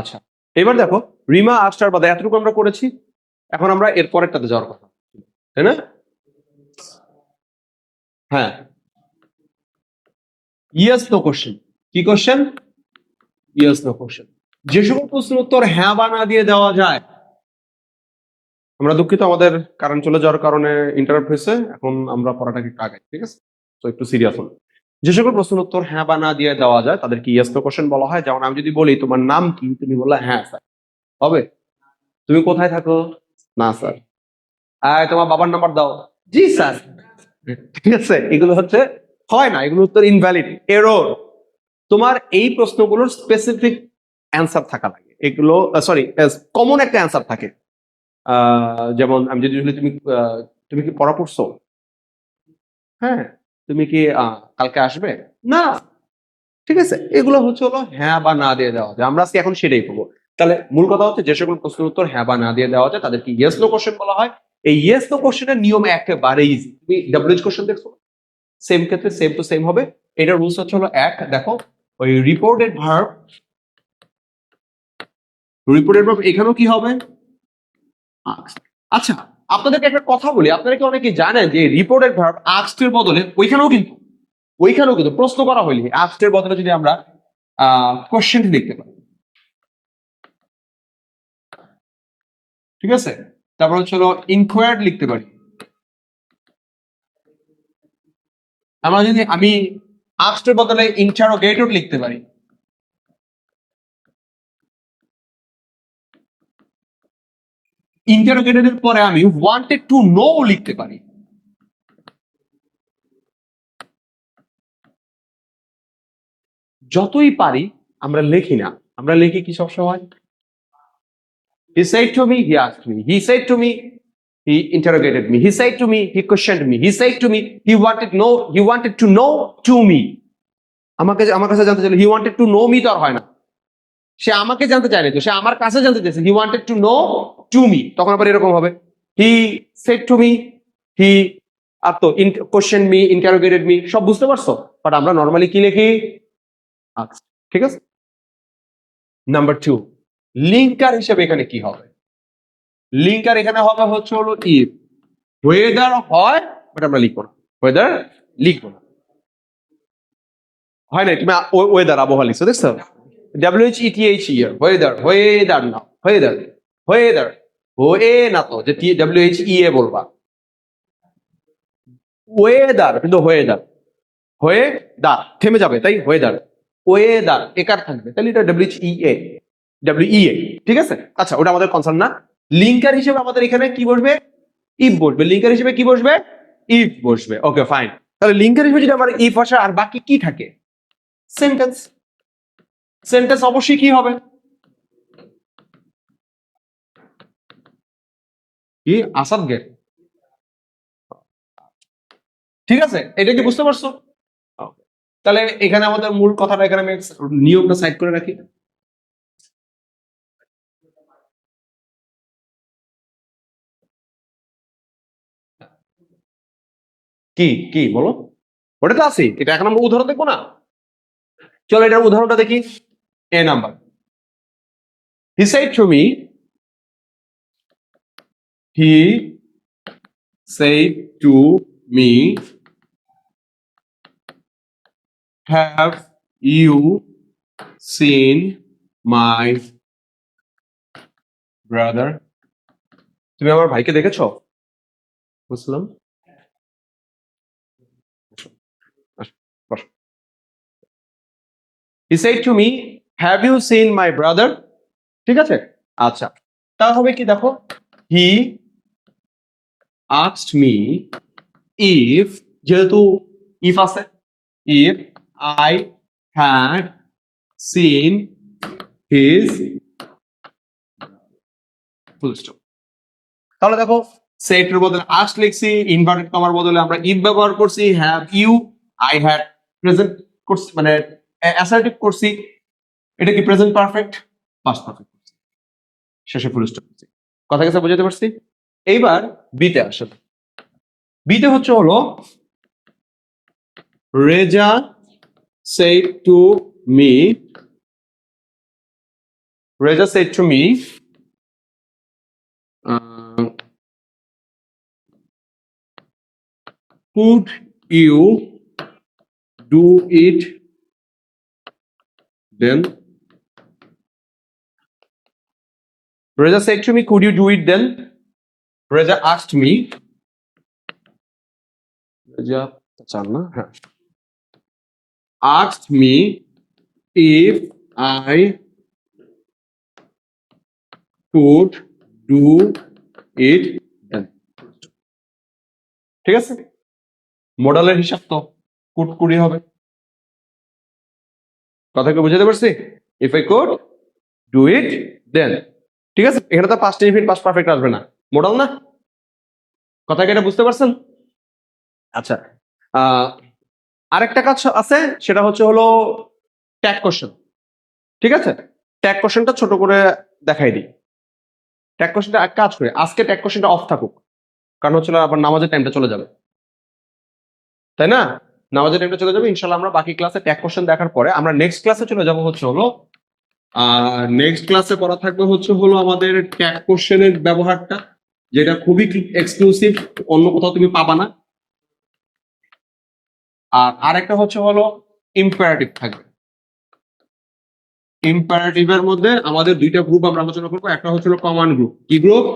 আচ্ছা, এবার দেখো, রিমা আস্টার বাদে এতটুকু আমরা করেছি, এখন আমরা এর পরেরটাতে যাওয়ার কথা, তাই না? হ্যাঁ, ইয়েস নো কোশ্চেন। কি কোশ্চেন? Yes no question. যে সকল প্রশ্নের উত্তর হ্যাঁ বা না দিয়ে দেওয়া যায়। আমরা দুঃখিত, আমাদের কারেন্ট চলে যাওয়ার কারণে ইন্টারাপ্ট হয়েছে, এখন আমরা পড়াটাকে একটু আগাই, ঠিক আছে? তো একটু সিরিয়াস হন। যে সকল প্রশ্নের উত্তর হ্যাঁ বা না দিয়ে দেওয়া যায় তাদেরকে ইয়েস নো কোশ্চেন বলা হয়। যেমন আমি যদি বলি তোমার নাম কি, তুমি বললা হ্যাঁ স্যার, হবে? তুমি কোথায় থাকো? না স্যার। তোমার বাবার নাম্বার দাও। জি স্যার। ঠিক আছে, এগুলো হচ্ছে হয় না, এগুলো উত্তর ইনভ্যালিড, এরর। তোমার এই প্রশ্নগুলোর স্পেসিফিক অ্যান্সার থাকা লাগে, এগুলো সরি কমন একটা অ্যান্সার থাকে। যেমন আমি যদি বলি তুমি তুমি কি পড়া পড়ছো? হ্যাঁ। তুমি কি কালকে আসবে? না। ঠিক আছে, এগুলো হচ্ছে হলো হ্যাঁ বা না দিয়ে দেওয়া যায়। আমরা আজকে এখন সেটাই করবো। তাহলে মূল কথা হচ্ছে যে সকল প্রশ্নের উত্তর হ্যাঁ বা না দিয়ে দেওয়া যায় তাদেরকে ইয়েস নো কোশ্চেন বলা হয়। এই ইয়েস নো কোশ্চেনের নিয়ম একেবারে ইজি। তুমি ডাব্লিউএইচ কোশ্চেন দেখছো, সেম ক্ষেত্রে সেম টু সেম হবে। এটা রুলস হচ্ছে হলো এক, দেখো ওই রিপোর্টেড ভার্ব, রিপোর্টেড ভার্ব এখানেও কি হবে? asked। আচ্ছা, আপনাদেরকে একটা কথা বলি, আপনারা কি অনেকে জানেন যে রিপোর্টেড ভার্ব asked এর বদলে ওইখানেও কিন্তু প্রশ্ন করা হইলে asked এর বদলে যদি আমরা কোশ্চেন লিখতে পারি, ঠিক আছে? তারপর হচ্ছে হলো ইনকোয়ার্ড লিখতে পারি। আমি asked এর বদলে ইন্টারোগেটর লিখতে পারি। ইন্টারোগেটরের পরে আমি ওয়ান্টেড টু নো লিখতে পারি। যতই পারি আমরা লিখি না, আমরা লিখি কি সবসময় he said to me, he asked me, he said to me, he interrogated me, he said to me, he questioned me, he said to me, he wanted to know to me। আমার কাছে জানতে চাইলো, he wanted to know me তো আর হয় না, সে আমাকে জানতে চায়নি, তো সে আমার কাছে জানতে চাইছে, he wanted to know to me, তখন আবার এরকম হবে he said to me, he আর তো questioned me, interrogated me, সব বুঝতে পারছো? বাট আমরা নরমালি কি লিখি? আচ্ছা, ঠিক আছে। নাম্বার 2, লিঙ্কার হিসেবে এখানে কি হবে? লিঙ্কার এখানে হবে হচ্ছে হলো ইফ। ওয়েদার হয় বাট আমরা লিখবো না, ওয়েদার লিখবো না, হয় না? তুমি ওয়েদার আবহাওয়া লিখছো, দেখছো? WHETH ইয়ার ওয়েদার, ওয়েদার না, ওয়েদার, ওয়েদার ওয়ে না, তো যে WHEA বলবা, ওয়েদার কিন্তু ওয়েদার, ওয়েদার থেমে যাবে, তাই ওয়েদার, ওয়েদার একার থাকবে, তাহলে এটা WHEA, ঠিক আছে? আচ্ছা, ওটা আমাদের কনসার্ন না। লিঙ্কার হিসেবে আমাদের এখানে কি বসবে? ইফ বসবে। লিঙ্কার হিসেবে কি বসবে? ইফ বসবে। Okay fine. তাহলে লিঙ্কার হিসেবে যদি আমার ইফ আসে, আর বাকি কি থাকে? সেন্টেন্স। সেন্টেন্স অবশ্যই কি হবে? কি আসাদ গেট, ঠিক আছে? এটা কি বুঝতে পারছো? তাহলে এখানে আমাদের মূল কথাটা এখানে আমি নিয়মটা সাইড করে রাখি। কি কি বলো, ওটা তো আছে, এটা এখন আমরা উদাহরণ দেখবো না। চলো এটার উদাহরণটা দেখি। এ number, he said to me, he said to me, have you seen my brother? তুমি আমার ভাইকে দেখেছো? বুঝলাম। He said to me, have you seen my brother? ঠিক আছে, আচ্ছা তা হবে কি দেখো, he asked me if, যেহেতু if আছে, if I had seen his full stop। তাহলে দেখো সেটের বদলে আস্ক লিখছি, ইনভার্টেড কমার বদলে আমরা ইফ ব্যবহার করছি, have you, I had present করছি, মানে অ্যাসার্টিভ করছি, এটা কি প্রেজেন্ট পারফেক্ট, পাস্ট পারফেক্ট করছি, শেষে ফুল স্টপ করছি। কথা কাছে বুঝাতে পারছি? এইবার বিতে আসেন। বিতে হচ্ছে হলো Reza said to me, Reza said to me, could you do it then? Reza said to me, could you do it then? Reza asked me, Reza asked me if I could do it then. ঠিক আছে, মডেলের হিসাব তো could কুড়ি হবে। কথা কি বুঝাতে পারছি? If I could do it then. ঠিক আছে, এখানে তো পাস্ট ইনফিনিট পাস্ট পারফেক্ট আসবে না, মডেল না। কথা কি এটা বুঝতে পারছেন? আচ্ছা, আরেকটা কাজ আছে, সেটা হচ্ছে হলো ট্যাগ কোশ্চেন। ঠিক আছে, ট্যাগ কোশ্চেনটা ছোট করে দেখাই দিই। ট্যাগ কোশ্চেনটা এক কাজ করে, আজকে ট্যাগ কোশ্চেনটা অফ থাকুক, কারণ হচ্ছে আবার নামাজের টাইমটা চলে যাবে, তাই না? নামাজের টাইমটা চলে যাবে, ইনশাল্লাহ আমরা বাকি ক্লাসে ট্যাগ কোশ্চেন দেখার পরে আমরা নেক্সট ক্লাসে চলে যাব হচ্ছে হলো নেক্সট ক্লাসে পড়া থাকবে হচ্ছে হলো আমাদের ট্যাগ কোশ্চেনের ব্যবহারটা, যেটা খুবই এক্সক্লুসিভ, অন্য কোথাও তুমি পাবা না। আর আরেকটা হচ্ছে হলো ইম্পারেটিভ থাকবে। ইম্পারেটিভের মধ্যে আমাদের দুইটা গ্রুপ আমরা আলোচনা করবো, একটা হচ্ছে হলো কমন গ্রুপ। কি গ্রুপ?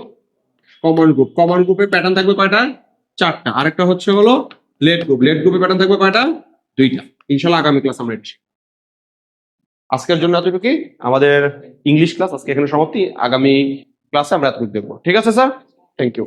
Common group. কমন গ্রুপে প্যাটার্ন থাকবে কয়টা? চারটা। আরেকটা হচ্ছে হলো লেট গ্রুপ। লেট গ্রুপে প্যাটার্ন থাকবে কয়টা? দুইটা। ইনশাল্লাহ আগামী ক্লাস আমরা এসেছি। আজকের জন্য এতটুকুই আমাদের ইংলিশ ক্লাস, আজকে এখানে সমাপ্তি। আগামী ক্লাসে আমরা এতটুকু দেখবো। ঠিক আছে স্যার, থ্যাংক ইউ।